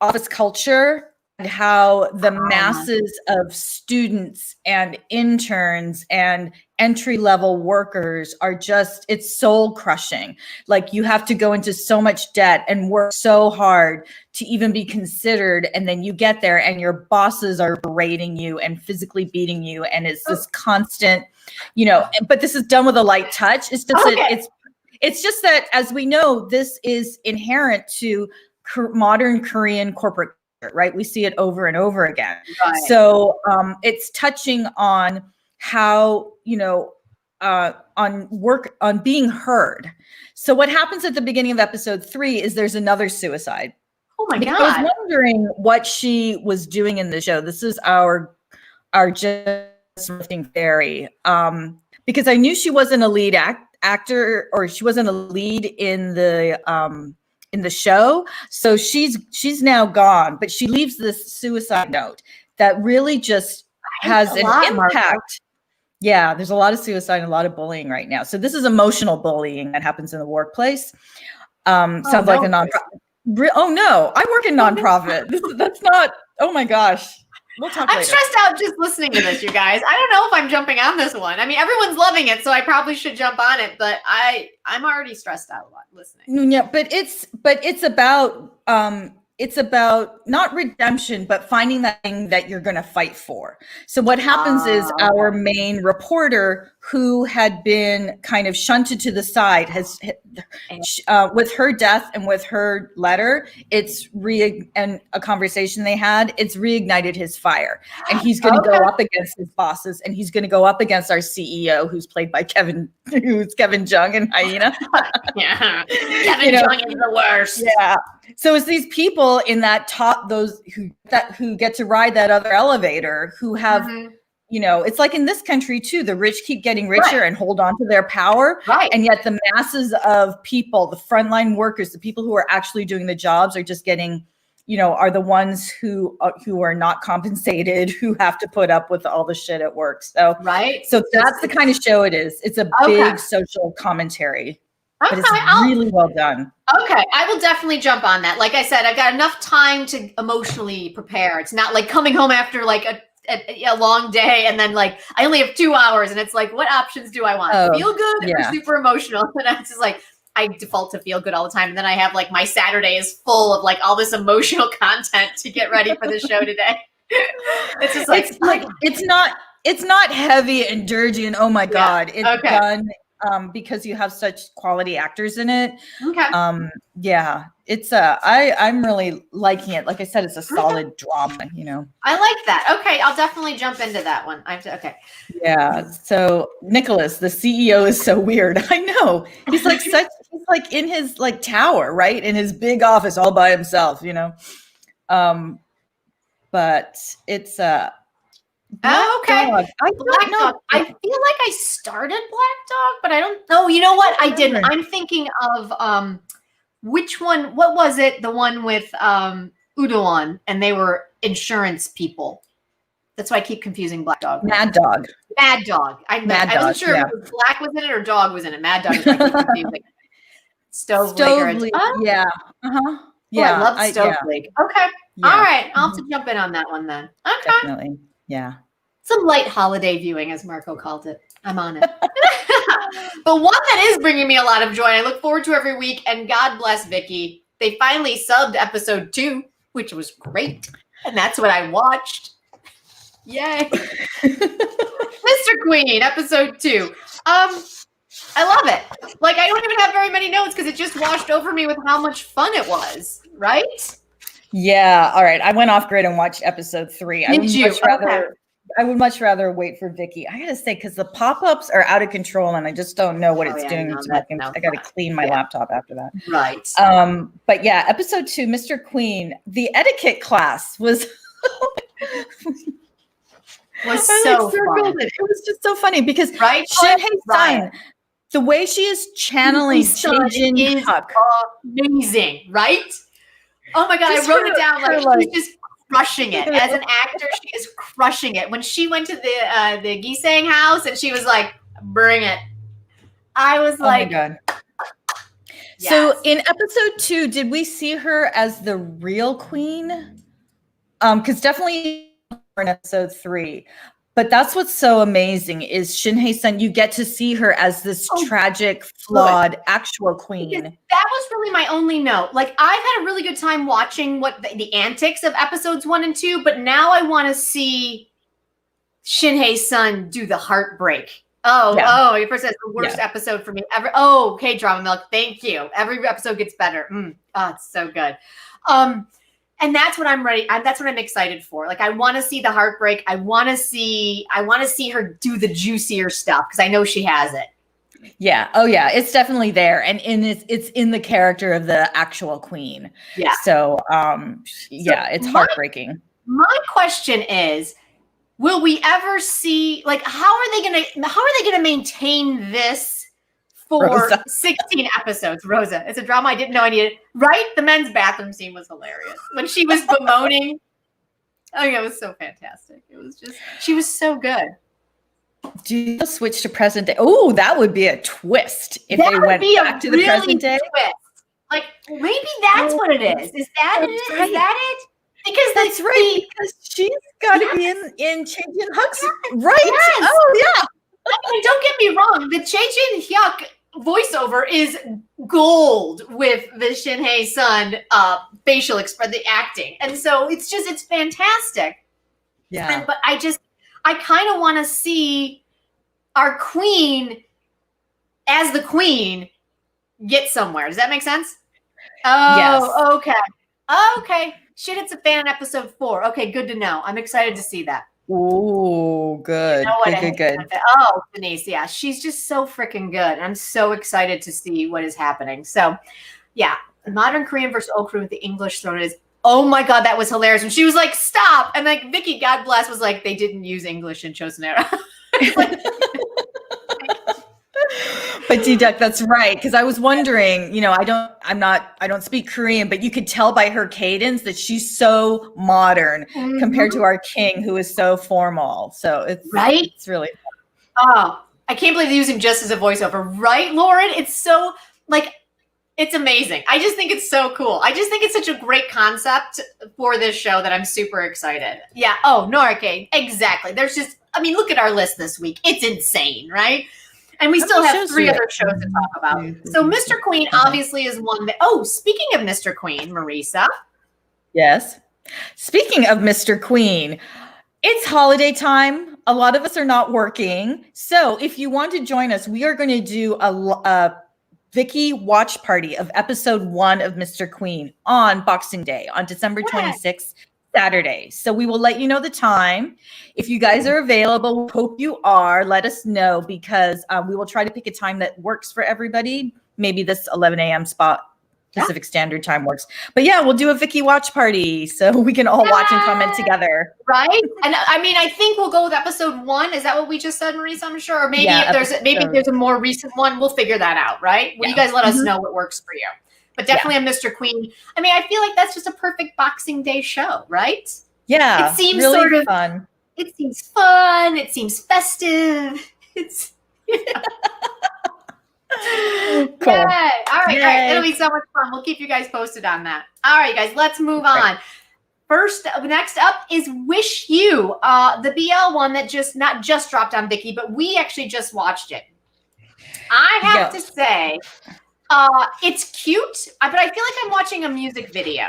office culture and how the masses of students and interns and entry-level workers are just, it's soul crushing. Like you have to go into so much debt and work so hard to even be considered. And then you get there and your bosses are berating you and physically beating you. And it's this constant, but this is done with a light touch. It's just, it's just that, as we know, this is inherent to modern Korean corporate, right? We see it over and over again. Right. So it's touching on how, on being heard. So what happens at the beginning of episode 3 is there's another suicide. Oh my God. I was wondering what she was doing in the show. This is our just lifting fairy. Because I knew she wasn't a lead actor, or she wasn't a lead in the show. So she's now gone, but she leaves this suicide note that really just has an impact. Yeah, there's a lot of suicide and a lot of bullying right now. So this is emotional bullying that happens in the workplace. Sounds like a nonprofit. Oh no, I work in nonprofit. That's not, oh my gosh. We'll talk later. I'm stressed out just listening to this, you guys. I don't know if I'm jumping on this one. I mean, everyone's loving it, so I probably should jump on it, but I'm already stressed out a lot listening. Yeah, but it's about not redemption, but finding that thing that you're going to fight for. So what happens is our main reporter, who had been kind of shunted to the side, has with her death and with her letter, and a conversation they had, it's reignited his fire, and he's going to go up against his bosses, and he's going to go up against our CEO, who's played by Kevin Jung in Hyena. Yeah, Kevin Jung is the worst. Yeah. So it's these people in that top, those who get to ride that other elevator, who have. It's like in this country too, the rich keep getting richer and hold on to their power. Right. And yet the masses of people, the frontline workers, the people who are actually doing the jobs are just getting, are the ones who are not compensated, who have to put up with all the shit at work. So, so that's the kind of show it is. It's a big social commentary. But it's really well done. Okay, I will definitely jump on that. Like I said, I've got enough time to emotionally prepare. It's not like coming home after like a long day and then like I only have 2 hours and it's like, what options do I want? Feel good or super emotional? And I'm just like, I default to feel good all the time. And then I have like my Saturday is full of like all this emotional content to get ready for the show today. It's just like, it's not heavy and dirty and oh my God, it's done because you have such quality actors in it. It's I'm really liking it. Like I said, it's a solid drama, I like that. Okay, I'll definitely jump into that one. Okay. Yeah. So Nicholas, the CEO, is so weird. I know. He's like he's like in his like tower, right? In his big office all by himself, But it's Black Dog. I feel like I started Black Dog, but I don't know. You know what? I didn't. I'm thinking of which one? What was it? The one with Udawan, and they were insurance people. That's why I keep confusing Black Dog. Mad Dog. I wasn't sure if Black was in it or Dog was in it. Mad Dog is like confusing. Stove Lake. Yeah. Yeah. I love Stove Lake. Okay. Yeah. All right. I'll have to jump in on that one then. Okay. Definitely. Yeah. Some light holiday viewing, as Marco called it. I'm on it. But one that is bringing me a lot of joy, I look forward to every week, and God bless Vicky. They finally subbed episode 2, which was great. And that's what I watched. Yay. Mr. Queen, episode 2. I love it. Like, I don't even have very many notes because it just washed over me with how much fun it was, right? Yeah. All right. I went off grid and watched episode 3. I would much rather wait for Vicky. I gotta say, because the pop-ups are out of control and I just don't know what it's doing. I gotta clean my laptop after that. Right. But yeah, episode 2, Mr. Queen, the etiquette class was so fun. It was just so funny because Shinhei Sun, the way she is channeling Chae-Jin is amazing, right? Oh my God, I wrote it down. Like she's just crushing it. As an actor, she is crushing it. When she went to the Gisang house and she was like, bring it. I was like, oh my God. Yes. So in episode 2, did we see her as the real queen? Because definitely in episode 3. But that's what's so amazing is Shinhei Sun, you get to see her as this tragic, flawed, actual queen. Because that was really my only note. Like, I've had a really good time watching the antics of episodes 1 and 2, but now I want to see Shinhei Sun do the heartbreak. Your first says the worst episode for me ever. Oh, KDrama Milk, thank you. Every episode gets better. It's so good. And that's what I'm ready. That's what I'm excited for. Like, I want to see the heartbreak. I want to see her do the juicier stuff because I know she has it. Yeah. Oh, yeah. It's definitely there, and it's in the character of the actual queen. Yeah. So, it's heartbreaking. My question is, will we ever see? Like, how are they gonna maintain this? For Rosa. 16 episodes, Rosa. It's a drama I didn't know I needed. Right? The men's bathroom scene was hilarious. When she was bemoaning. It was so fantastic. It was just, she was so good. Do you switch to present day? Oh, that would be a twist if they went back to the present day. Twist. Like, maybe that's what it is. Is that it? Right. Is that it? Because that's right. Because she's got to be in Chae-Jin Hyuk's. Right? Yes. Oh, yeah. I mean, don't get me wrong. The Chae-Jin Hyuk voiceover is gold with the Shinhei Sun facial expression, the acting, and so it's fantastic. Yeah. But I kind of want to see our queen, as the queen, gets somewhere. Does that make sense? Oh, yes. Okay. Okay. Shit, it's a fan in episode 4. Okay, good to know. I'm excited to see that. Oh, good. You know good. Oh, Denise, yeah. She's just so freaking good. I'm so excited to see what is happening. So, yeah. Modern Korean versus old Korean with the English thrown is, oh my God, that was hilarious. And she was like, stop. And like Vicky, God bless, was like, they didn't use English in Chosen Era. But D-Duck, that's right. Because I was wondering, you know, I don't speak Korean, but you could tell by her cadence that she's so modern compared to our king, who is so formal. So it's really fun. Oh, I can't believe they're using just as a voiceover, right, Lauren? It's so like, it's amazing. I just think it's so cool. I just think it's such a great concept for this show that I'm super excited. Yeah. Oh, Norarcade. Exactly. There's just, I mean, look at our list this week. It's insane, right? And we still have 3 other shows to talk about. So Mr. Queen obviously is one that, speaking of Mr. Queen, Marisa. Yes. Speaking of Mr. Queen, it's holiday time. A lot of us are not working. So if you want to join us, we are going to do a Vicky watch party of episode 1 of Mr. Queen on Boxing Day on December 26th. Saturday. So we will let you know the time. If you guys are available, we hope you are. Let us know, because we will try to pick a time that works for everybody. Maybe this 11 a.m. spot, Pacific Standard Time works. But yeah, we'll do a Vicky watch party so we can all watch and comment together. Right? And I mean, I think we'll go with episode 1. Is that what we just said, Marisa? I'm sure. Or maybe if there's a more recent one, we'll figure that out, right? Well, you guys let us know what works for you. But definitely a Mr. Queen. I mean, I feel like that's just a perfect Boxing Day show, right? Yeah. It seems really sort of fun. It seems fun. It seems festive. It's cool. Yay. All right. Yay. It'll be so much fun. We'll keep you guys posted on that. All right, guys, let's move on. Next up is Wish You, the BL one that not just dropped on Vicky, but we actually just watched it. I have to say, it's cute, but I feel like I'm watching a music video.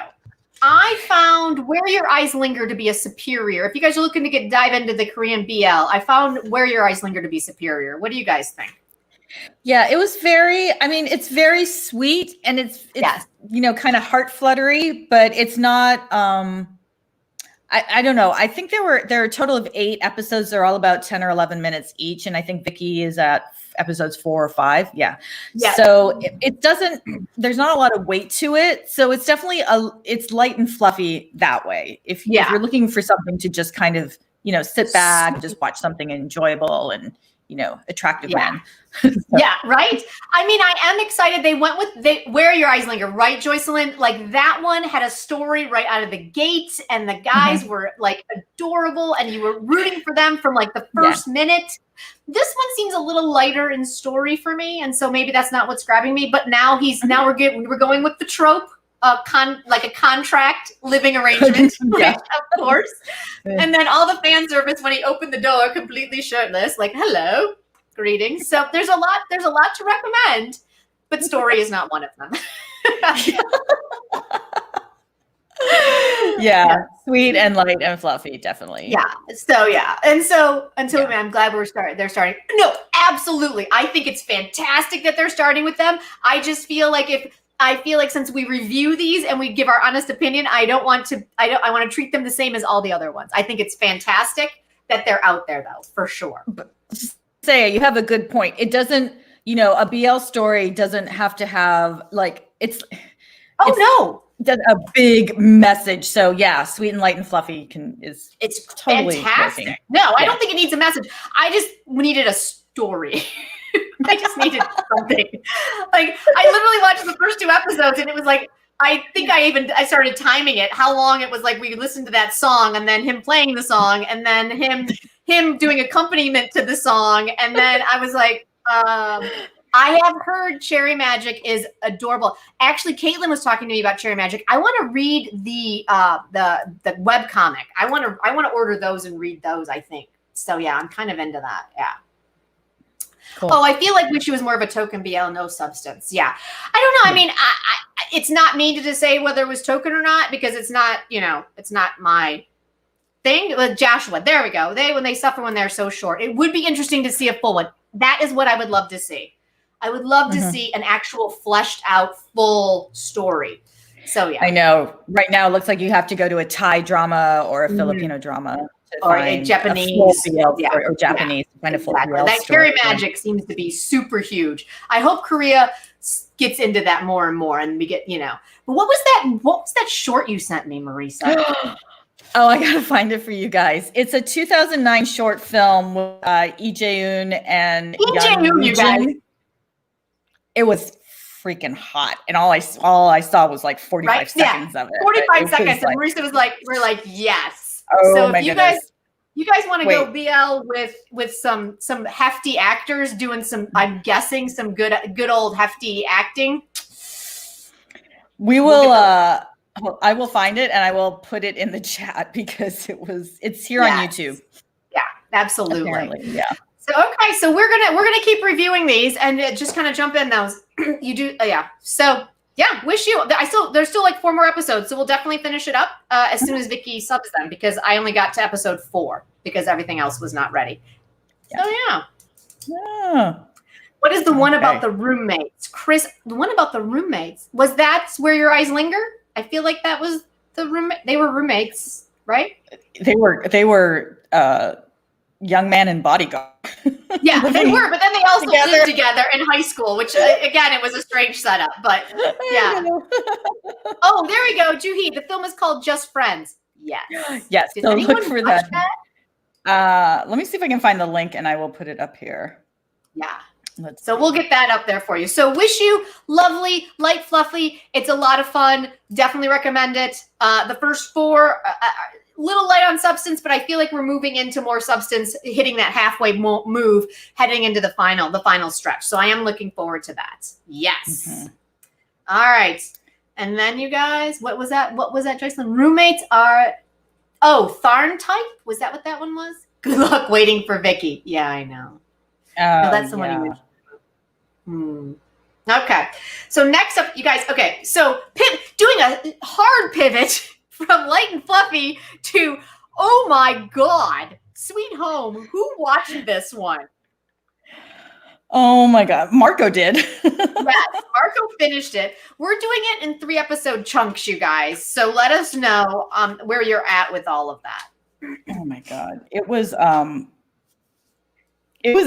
I found Where Your Eyes Linger to be a superior. If you guys are looking to dive into the Korean BL, I found Where Your Eyes Linger to be superior. What do you guys think? Yeah, it was it's very sweet, and it's you know, kind of heart fluttery, but it's not, I don't know. I think there are a total of 8 episodes. They're all about 10 or 11 minutes each. And I think Vicky is at episodes 4 or 5. Yeah. So it doesn't, there's not a lot of weight to it. So it's definitely it's light and fluffy that way. If you're looking for something to just kind of, you know, sit back and just watch something enjoyable and, you know, attractive man. Yeah, right? I mean, I am excited. They went with Where Your Eyes Linger, right, Joycelyn? Like, that one had a story right out of the gate, and the guys were, like, adorable, and you were rooting for them from, like, the first minute. This one seems a little lighter in story for me, and so maybe that's not what's grabbing me, but now we're going with the trope. Like a contract living arrangement, right, of course. And then all the fan service when he opened the door completely shirtless, like, hello, greetings. So there's a lot to recommend, but story is not one of them. Sweet and light and fluffy, definitely. Yeah. So I'm glad they're starting. No, absolutely. I think it's fantastic that they're starting with them. I just feel like since we review these and we give our honest opinion, I want to treat them the same as all the other ones. I think it's fantastic that they're out there, though, for sure. Say, you have a good point. It doesn't, you know, a BL story doesn't have to have like it's a big message. So yeah, sweet and light and fluffy it's totally fantastic. Working. No, I don't think it needs a message. I just needed a story. I just needed something. Like, I literally watched the first 2 episodes, and it was like, I think I started timing it, how long it was like we listened to that song, and then him playing the song, and then him doing accompaniment to the song, and then I was like, I have heard Cherry Magic is adorable. Actually, Caitlin was talking to me about Cherry Magic. I want to read the web comic. I want to order those and read those, I think. So yeah, I'm kind of into that. Yeah. Cool. Oh, I feel like Wish You was more of a token BL, no substance. Yeah. I don't know. I mean, it's not me to say whether it was token or not, because it's not, you know, it's not my thing with Joshua. There we go. When they suffer when they're so short. It would be interesting to see a full one. That is what I would love to see. I would love to see an actual fleshed out full story. So yeah. I know. Right now it looks like you have to go to a Thai drama or a Filipino drama. Or a Japanese. Or Japanese. Find a full That fairy magic seems to be super huge. I hope Korea gets into that more and more, and we get, But what was that short you sent me, Marisa? Oh, I gotta find it for you guys. It's a 2009 short film with Lee Jae-eun and Lee Jae-eun, you guys. It was freaking hot, and all I saw was like 45 seconds of it. 45 seconds, and Marisa was like, "We're like, yes." Oh, so my if goodness. you guys want to go BL with some hefty actors doing some, I'm guessing some good old hefty acting. We will. I will find it and I will put it in the chat because it's here on YouTube. Yeah, absolutely. Apparently, yeah. So okay, so we're gonna keep reviewing these and just kind of jump in those. You do, yeah. So yeah, wish you. There's still like 4 more episodes, so we'll definitely finish it up as soon as Vicky subs them because I only got to episode 4 because everything else was not ready. Yeah. So yeah. Yeah. What is the one about the roommates, Chris? The one about the roommates, was that Where Your Eyes Linger? I feel like that was the roommate. They were roommates, right? They were young man and bodyguard. Yeah, they were, but then they also lived together in high school, which again, it was a strange setup, but yeah. Oh, there we go, Juhi. The film is called Just Friends. Yes. Yes. Did So anyone look for watch that. Let me see if I can find the link and I will put it up here. Yeah. So we'll get that up there for you. So wish you lovely, light, fluffy. It's a lot of fun. Definitely recommend it. The first 4, little light on substance, but I feel like we're moving into more substance, hitting that halfway move, heading into the final stretch. So I am looking forward to that. Yes. Mm-hmm. All right. And then you guys, what was that, Joycelyn? Roommates are, Tharn type? Was that what that one was? Good luck waiting for Vicky. Yeah, I know. No, that's the one you mentioned. Okay. So next up, you guys, okay. So doing a hard pivot from light and fluffy to, oh my God, Sweet Home. Who watched this one? Oh my God. Marco did. Yes, Marco finished it. We're doing it in 3-episode chunks, you guys. So let us know where you're at with all of that. Oh my God. It was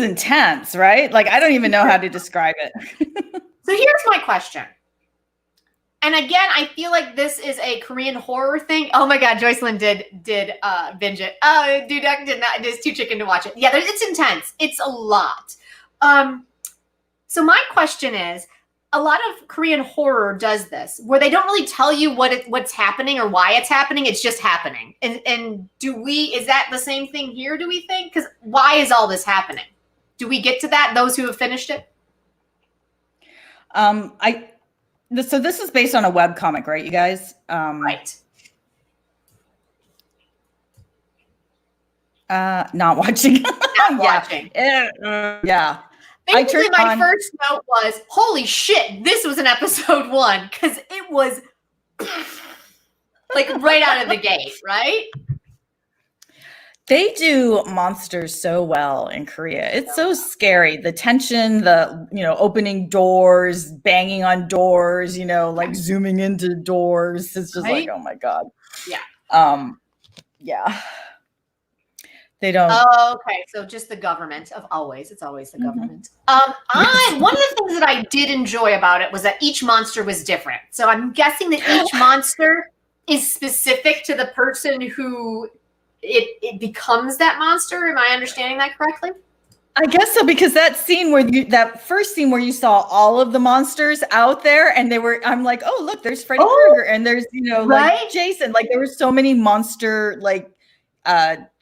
intense, right? Like, I don't even know how to describe it. So here's my question. And again, I feel like this is a Korean horror thing. Oh my God, Joycelyn did binge it. Oh, Dudek did not. It is too chicken to watch it. Yeah, it's intense. It's a lot. So my question is, a lot of Korean horror does this, where they don't really tell you what's happening or why it's happening. It's just happening. And is that the same thing here, do we think? Because why is all this happening? Do we get to that, those who have finished it? So this is based on a webcomic, right, you guys? Right. Not watching. Not watching. Yeah. Basically, my first note was, holy shit, this was an episode 1, because it was like right out of the gate, right? They do monsters so well in Korea. It's so scary. The tension, the, opening doors, banging on doors, like zooming into doors. It's just like, oh my God. Yeah. Yeah. They don't. Oh, okay. So just the government of always. It's always the government. One of the things that I did enjoy about it was that each monster was different. So I'm guessing that each monster is specific to the person who it becomes that monster. Am I understanding that correctly? I guess so, because that first scene where you saw all of the monsters out there and I'm like, oh, look, there's Freddy Krueger and there's, like Jason, like there were so many monster, like,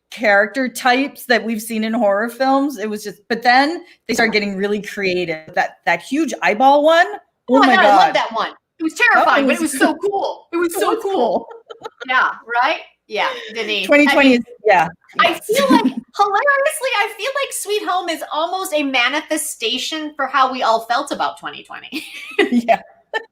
character types that we've seen in horror films. It was just, but then they started getting really creative. That huge eyeball one. Oh my God. I love that one. It was terrifying, but it was so cool. It was so cool. Yeah, right? Yeah, Denise. 2020 yeah. I feel like, hilariously, I feel like Sweet Home is almost a manifestation for how we all felt about 2020. Yeah.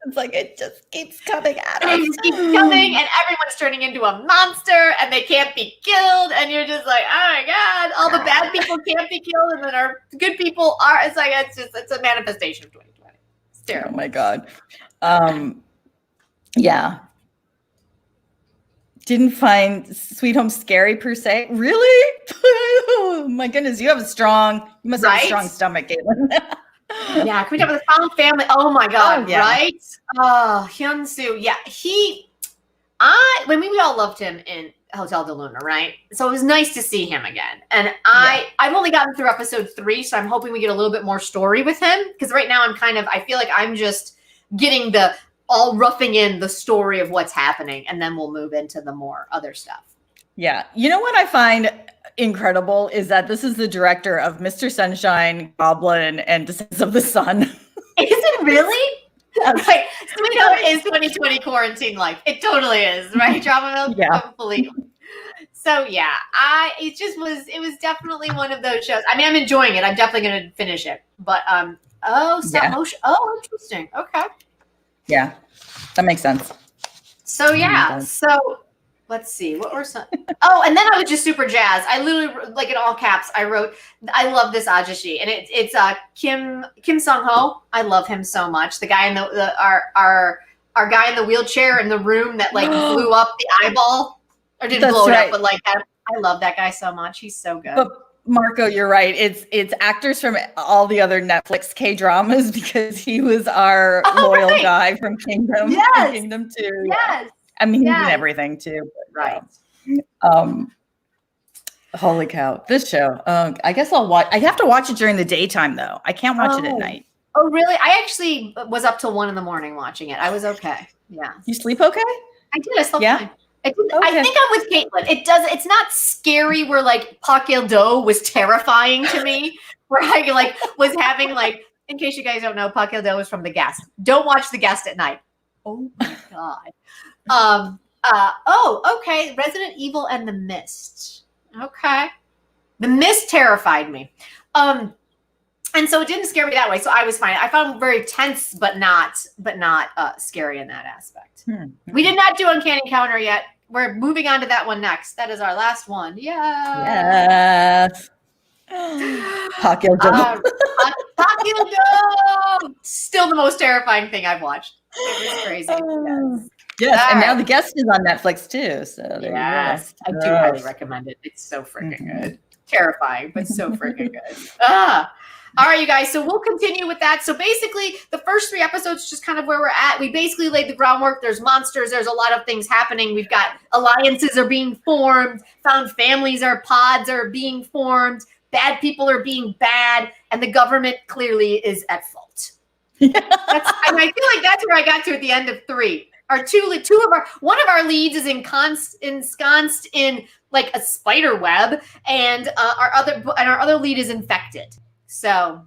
It's like it just keeps coming at us. And it just keeps coming, and everyone's turning into a monster, and they can't be killed, and you're just like, oh my god, all the bad people can't be killed, and then our good people are. It's like it's a manifestation of 2020. It's terrible. Oh my god. Yeah. Didn't find Sweet Home scary per se. Really? Oh my goodness, you must have a strong stomach, Caitlin. Yeah, can we talk about the Found Family? Oh my god, right? Oh, Hyun Soo. Yeah, we all loved him in Hotel de Luna, right? So it was nice to see him again. And I've only gotten through episode 3, so I'm hoping we get a little bit more story with him. Because right now I feel like I'm just getting the all roughing in the story of what's happening, and then we'll move into the more other stuff. Yeah. You know what I find incredible is that this is the director of Mr. Sunshine, Goblin, and Descendants of the Sun. Is it really? Like, Sweet Home is 2020 quarantine life. It totally is, right? Drama Milk? Yeah. Completely. So yeah, it was definitely one of those shows. I mean, I'm enjoying it. I'm definitely going to finish it. But stop motion. Oh, interesting. Okay. Yeah, that makes sense. So yeah, so let's see. What were some? Oh, and then I was just super jazzed. I literally, like in all caps, I wrote, "I love this Ajashi," and it's Kim Sung Ho. I love him so much. The guy in our guy in the wheelchair in the room that like blew up the eyeball, or didn't blow it up, but like that. I love that guy so much. He's so good. But Marco, you're right. It's actors from all the other Netflix K-dramas because he was our loyal guy from Kingdom. Yes. Kingdom 2. Yes. I mean, he's in everything too. But, right. Holy cow. This show. I guess I'll watch. I have to watch it during the daytime though. I can't watch it at night. Oh, really? I actually was up till 1 a.m. watching it. I was okay. Yeah. You sleep okay? I did. I slept fine. I think I'm with Caitlin. It's not scary where like Park Il-do was terrifying to me, where I like was having like, in case you guys don't know, Park Il-do was from The Guest. Don't watch The Guest at night. Oh my god. Okay. Resident Evil and The Mist. Okay. The Mist terrified me. And so it didn't scare me that way. So I was fine. I found it very tense, but not scary in that aspect. We did not do Uncanny Encounter yet. We're moving on to that one next. That is our last one. Yeah. Yes. Park Il-do. Park Il-do. Still the most terrifying thing I've watched. It was crazy. Yes. And now The Guest is on Netflix too. So yes, I do highly recommend it. It's so freaking good. Terrifying, but so freaking good. All right, you guys. So we'll continue with that. So basically, the first 3 episodes, just kind of where we're at. We basically laid the groundwork. There's monsters. There's a lot of things happening. We've got alliances are being formed. Found families pods are being formed. Bad people are being bad. And the government clearly is at fault. And I feel like that's where I got to at the end of 3. One of our leads is ensconced in like a spider web, and our other lead is infected. So,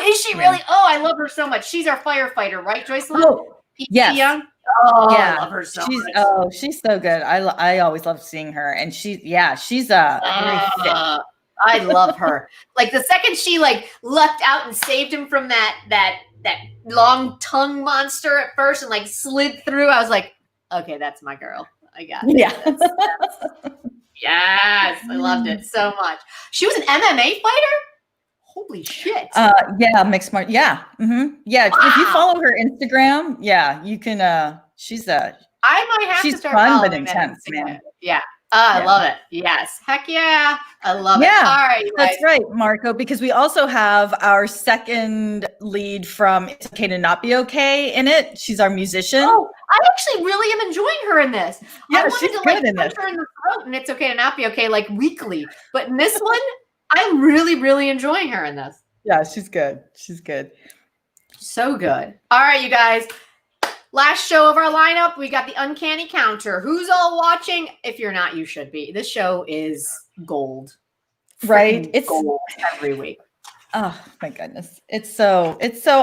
is she really? Oh, I love her so much. She's our firefighter, right, Joycelyn? Oh, yes. Oh, yeah. I love her so much. Oh, she's so good. I always love seeing her, and she's very fit. I love her. Like the second she like leapt out and saved him from that long tongue monster at first and like slid through, I was like, okay, that's my girl. I got it. Yeah. Yes, I loved it so much. She was an MMA fighter? Holy shit. Yeah, mixed martial. Yeah. Mm-hmm. Yeah. Wow. If you follow her Instagram, you can I might have to start fun but intense, man. Yeah. I love it. Yes. Heck yeah. I love it. All right. That's right, Marco, because we also have our second lead from It's Okay to Not Be Okay in it. She's our musician. Oh, I actually really am enjoying her in this. Yeah, I wanted to like punch her in the throat and It's Okay to Not Be Okay like weekly. But in this one, I'm really, really enjoying her in this. Yeah, she's good. She's good. So good. All right, you guys. Last show of our lineup, we got the Uncanny Counter. Who's all watching? If you're not, you should be. This show is gold. Right? It's gold every week. Oh my goodness. It's so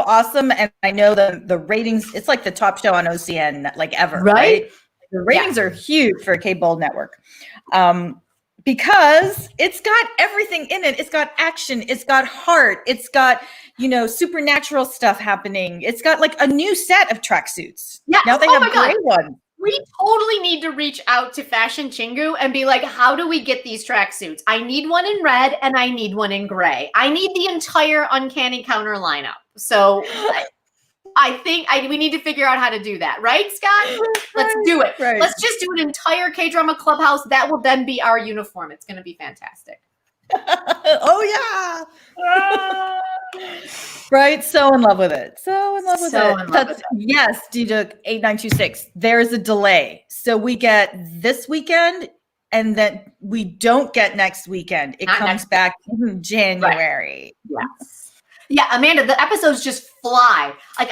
awesome. And I know the ratings, it's like the top show on OCN like ever, right? The ratings are huge for a cable network. because it's got everything in it. It's got action. It's got heart. It's got, supernatural stuff happening. It's got like a new set of tracksuits. Yeah. Now they have gray ones. We totally need to reach out to Fashion Chingu and be like, how do we get these tracksuits? I need one in red and I need one in gray. I need the entire Uncanny Counter lineup. So I think we need to figure out how to do that. Right, Scott? Let's do it. Right. Let's just do an entire KDrama Clubhouse. That will then be our uniform. It's going to be fantastic. Oh, yeah. Right. So in love with it. So in love with it. Yes, DDook 8926. There's a delay. So we get this weekend and then we don't get next weekend. It comes back in January. Right. Yes. Yeah, Amanda, the episodes just fly. Like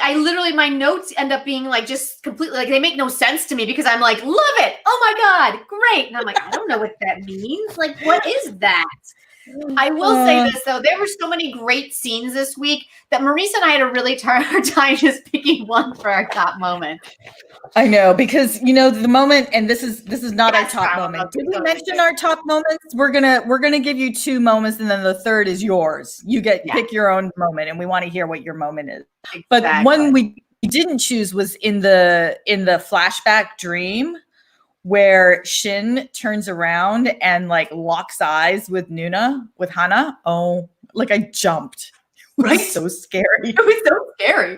my notes end up being like just completely like they make no sense to me because I'm like, love it. Oh my God, great. And I'm like, I don't know what that means. Like, what is that? I will say this though, there were so many great scenes this week that Marisa and I had a really hard time just picking one for our top moment. I know, because the moment, and this is not our top moment. Did we mention our top moments? We're gonna give you 2 moments, and then the third is yours. You pick your own moment, and we want to hear what your moment is. Exactly. But one we didn't choose was in the flashback dream, where Shin turns around and like locks eyes with Hana. Oh, like I jumped. It was so scary. It was so scary.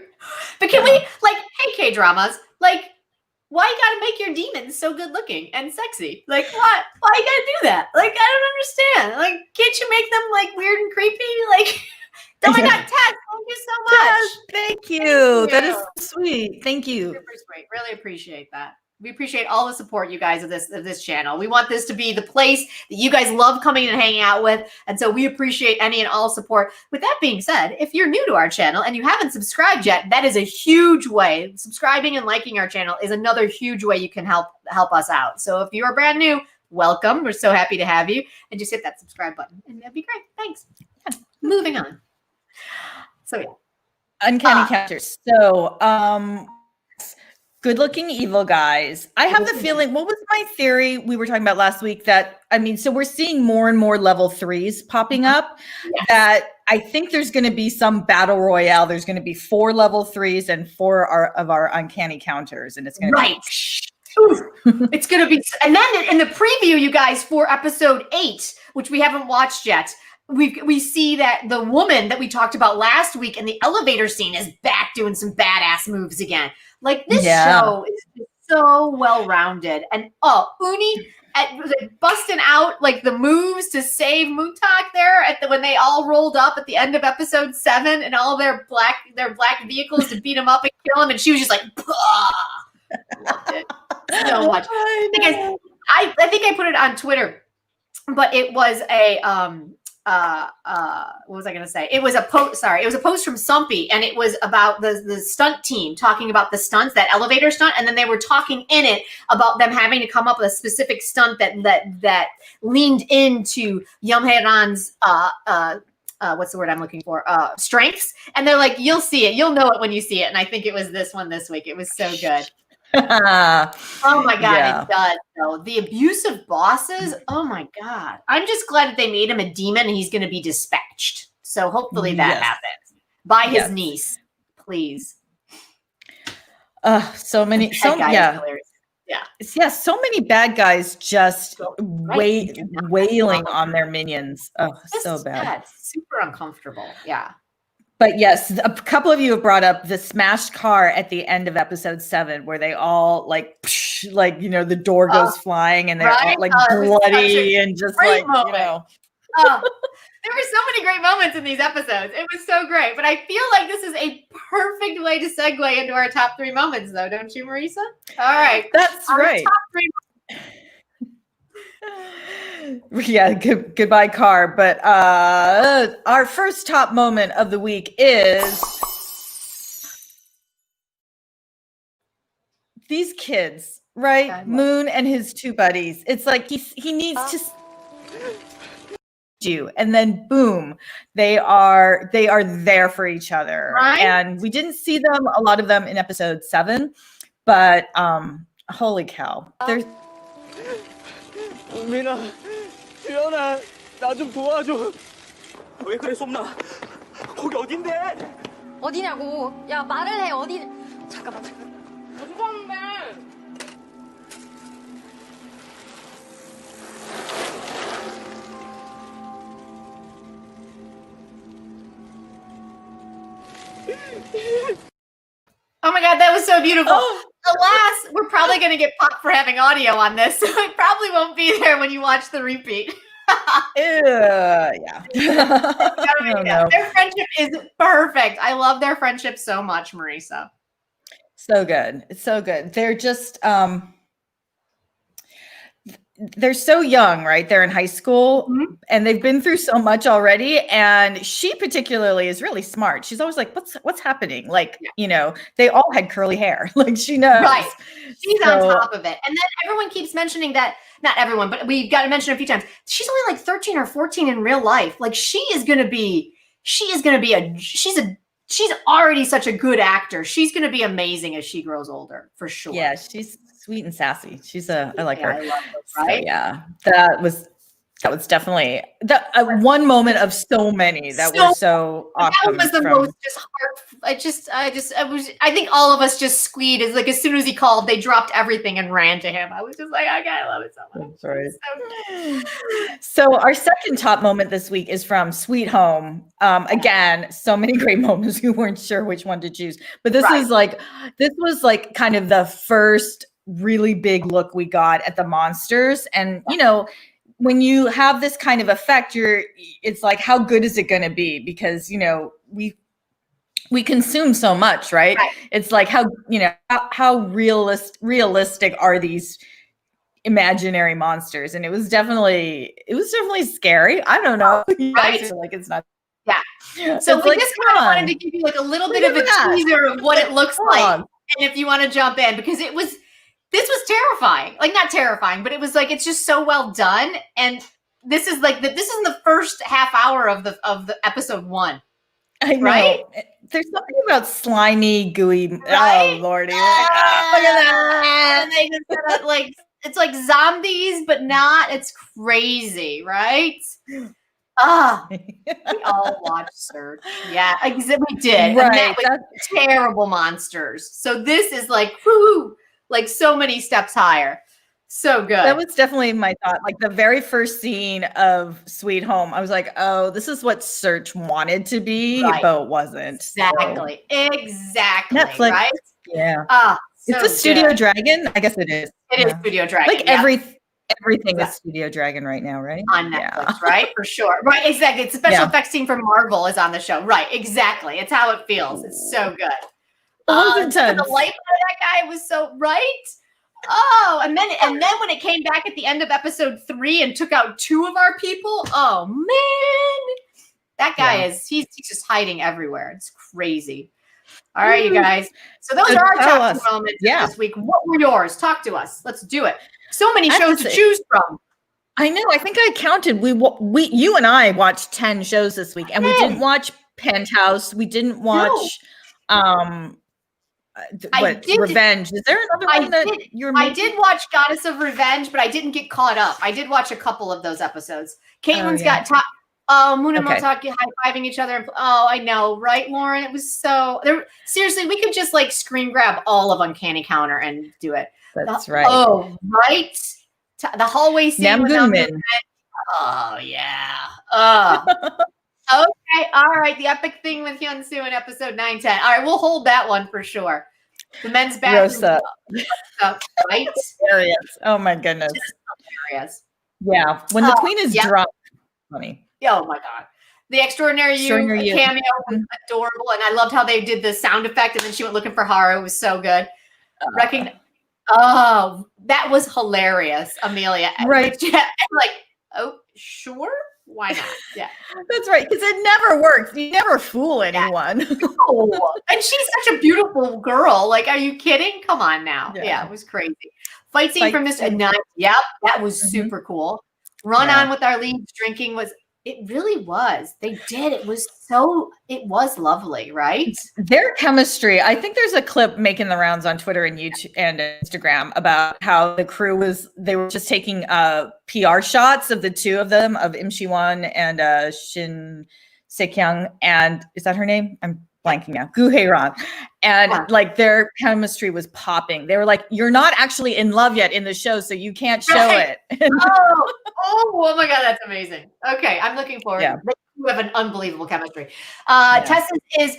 But can we hey K-dramas, why you gotta make your demons so good looking and sexy? Like what? Why you gotta do that? Like I don't understand. Can't you make them weird and creepy? Oh my God, Tess, thank you so much. Yes, thank you. That is sweet. Thank you. Super sweet. Really appreciate that. We appreciate all the support you guys of this channel. We want this to be the place that you guys love coming and hanging out with. And so we appreciate any and all support. With that being said, if you're new to our channel and you haven't subscribed yet, that is a huge way. Subscribing and liking our channel is another huge way you can help us out. So if you're brand new, welcome. We're so happy to have you. And just hit that subscribe button and that'd be great. Thanks. Yeah. Moving on. So yeah. Uncanny Counters. So good-looking evil guys. I have the feeling, what was my theory we were talking about last week so we're seeing more and more level 3s popping up, that I think there's going to be some battle royale. There's going to be 4 level 3s and 4 of our uncanny counters. And it's going to be it's going to be, and then in the preview, you guys, for episode 8, which we haven't watched yet, we see that the woman that we talked about last week in the elevator scene is back doing some badass moves again. This show is just so well-rounded. And Uni busting out the moves to save Muntak there when they all rolled up at the end of episode 7 and all their black vehicles to beat him up and kill him. And she was just like, loved it so much. I think I put it on Twitter, but it was a what was I going to say? It was a post. Sorry, it was a post from Sumpy, and it was about the stunt team talking about the stunts, that elevator stunt, and then they were talking in it about them having to come up with a specific stunt that leaned into Yumhaeran's what's the word I'm looking for? Strengths, and they're like, you'll see it, you'll know it when you see it, and I think it was this one this week. It was so good. Oh my God, It does though. The abusive bosses, oh my God. I'm just glad that they made him a demon and he's going to be dispatched. So hopefully that happens by his niece, please. So many, so many bad guys just wailing on their minions. Oh, so bad. Super uncomfortable. Yeah. But yes, a couple of you have brought up the smashed car at the end of episode 7, where they all the door goes flying and they're all bloody and just there were so many great moments in these episodes. It was so great. But I feel like this is a perfect way to segue into our top 3 moments, though, don't you, Marisa? All right. That's right. Top 3 Yeah, goodbye car. But our first top moment of the week is these kids, right? Moon and his 2 buddies. It's like he needs to you, and then boom, they are there for each other. Right? And we didn't see them, a lot of them, in episode 7, but holy cow, there's. 주연아, 나 좀 도와줘. 왜 그래, 솜나? 거기 어딘데? 어디냐고. 야, 말을 해. 어디. 잠깐만. 어디 가는데? Oh my God, that was so beautiful. Oh. Alas, we're probably going to get popped for having audio on this, so it probably won't be there when you watch the repeat. Yeah. Their friendship is perfect. I love their friendship so much, Marisa. So good. It's so good. They're just they're so young, right? They're in high school and they've been through so much already. And she particularly is really smart. She's always like, what's happening? Like, you know, they all had curly hair. Like she knows. Right. She's on top of it. And then everyone keeps mentioning that, not everyone, but we've got to mention a few times. She's only like 13 or 14 in real life. Like she's already such a good actor. She's going to be amazing as she grows older, for sure. Yeah, she's sweet and sassy. I like her. I love her, right? So, yeah, that was definitely one moment of so many that were so awesome. That was the most just I think all of us just squeed as like as soon as he called, they dropped everything and ran to him. I was just like, okay, I love it so much. That's right. So our second top moment this week is from Sweet Home. Again, so many great moments. We weren't sure which one to choose, but this was like kind of the first really big look we got at the monsters. And you know, when you have this kind of effect, it's like, how good is it going to be? Because, you know, we consume so much, right? It's like, how realistic are these imaginary monsters? And it was definitely scary. I don't know. You guys are like, it's not. Yeah. So we just kind of wanted to give you like a little bit of a teaser of what it looks like. And if you want to jump in, because this was terrifying. Like not terrifying, but it was like, it's just so well done. And this is the first half hour of the episode 1. I know. Right? There's something about slimy, gooey. Right? Oh Lordy. Look at that. And they just kinda, like, it's like zombies, but not. It's crazy, right? We all watched Search. Yeah, we did. Right. And that was terrible monsters. So this is like, whoo, like so many steps higher. So good. That was definitely my thought. Like the very first scene of Sweet Home, I was like, oh, this is what Search wanted to be, but it wasn't. Exactly. So. Exactly. Netflix. Right? Yeah. It's a Studio Dragon. I guess it is. It is Studio Dragon. Like everything is Studio Dragon right now, right? On Netflix, right? For sure. Right, exactly. It's a special effects team from Marvel is on the show. Right, exactly. It's how it feels. It's so good. The light of that guy was so right. Oh, and then when it came back at the end of episode 3 and took out 2 of our people, oh man, that guy he's just hiding everywhere. It's crazy. All right, you guys. So those are our top 2 moments this week. What were yours? Talk to us. Let's do it. So many shows to choose from. I know. I think I counted. You and I watched 10 shows this week, and we didn't watch Penthouse. We didn't watch. Revenge? Is there another one that you're? I did watch Goddess of Revenge, but I didn't get caught up. I did watch a couple of those episodes. Caitlin's got top. Oh, Moon and Motaki high-fiving each other. Oh, I know, right, Lauren? It was so. Seriously, we could just like screen grab all of Uncanny Counter and do it. That's right. Oh, right. The hallway scene. Oh yeah. Okay, all right. The epic thing with Hyun-soo in episode 9-10. All right, we'll hold that one for sure. The men's bathroom stuff, right? Hilarious. Oh my goodness. Hilarious. Yeah, when the queen is drunk, funny. Oh my god. The Extraordinary You cameo was adorable, and I loved how they did the sound effect, and then she went looking for Haru. It was so good. Oh, that was hilarious, Amelia. Right. Like, oh, sure. Why not? Yeah. That's right. Because it never works. You never fool anyone. No. And she's such a beautiful girl. Like, are you kidding? Come on now. Yeah, it was crazy. Fight scene from Mr. Yep, that was super cool. Run on with our leads drinking was It really was. They did. It was lovely, right? Their chemistry. I think there's a clip making the rounds on Twitter and YouTube and Instagram about how the crew they were just taking PR shots of the two of them, of Im Shi-won and Shin Se-kyung. And is that her name? I'm blanking now. Gu Hae-ran. And like their chemistry was popping. They were like, you're not actually in love yet in the show, so you can't show it. oh my God, that's amazing. Okay, I'm looking forward. Yeah. You have an unbelievable chemistry. Tessa's is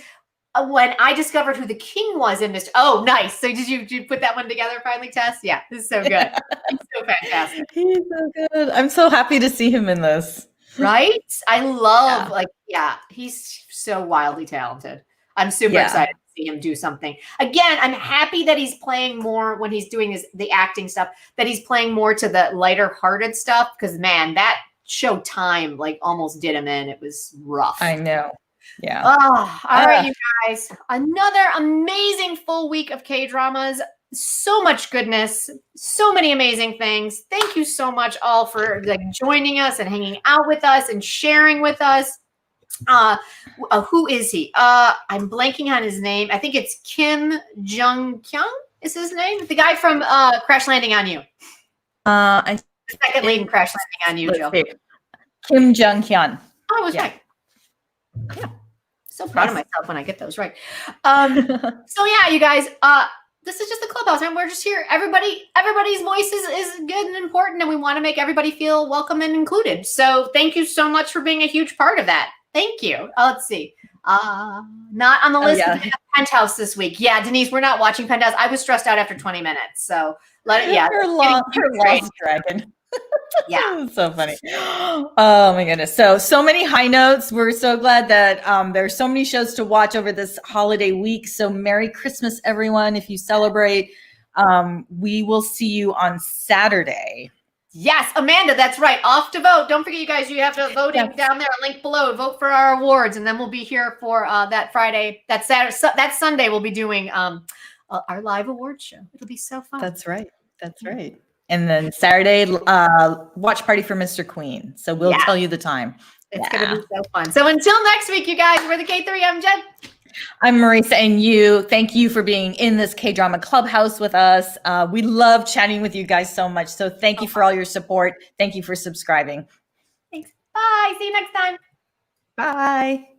when I discovered who the king was in Mr. Oh, nice. So did you put that one together finally, Tess? Yeah, this is so good. He's so fantastic. He's so good. I'm so happy to see him in this. Right? I love he's so wildly talented. I'm super excited to see him do something. Again, I'm happy that he's playing more when he's doing the acting stuff, that he's playing more to the lighter hearted stuff. Because man, that show Time like almost did him in. It was rough. I know. Yeah. Oh, all right, you guys. Another amazing full week of K-dramas. So much goodness, so many amazing things. Thank you so much all for like joining us and hanging out with us and sharing with us. Who is he? I'm blanking on his name. I think it's Kim Jung-kyung is his name. The guy from Crash Landing on You. The second lead in Crash Landing on You, Jill. Kim Jung-hyun. Oh, I was right. Yeah. So proud of myself when I get those right. So yeah, you guys, this is just the clubhouse, and we're just here. Everybody's voice is good and important, and we want to make everybody feel welcome and included. So thank you so much for being a huge part of that. Thank you. Let's see. Not on the list of Penthouse this week. Yeah, Denise, we're not watching Penthouse. I was stressed out after 20 minutes. So her lost dragon. Yeah. So funny. Oh my goodness. So many high notes. We're so glad that there's so many shows to watch over this holiday week. So Merry Christmas, everyone. If you celebrate, we will see you on Saturday. Yes, Amanda, that's right. Off to vote. Don't forget, you guys, you have to vote down there, link below. Vote for our awards, and then we'll be here for that Friday, that Saturday, that Sunday. We'll be doing our live award show. It'll be so fun. That's right. That's right. And then Saturday, watch party for Mr. Queen. So we'll tell you the time. It's going to be so fun. So until next week, you guys, we're the K3. I'm Jen. I'm Marisa, and thank you for being in this K-drama clubhouse with us. We love chatting with you guys so much. So thank you for all your support. Thank you for subscribing. Thanks. Bye. See you next time. Bye.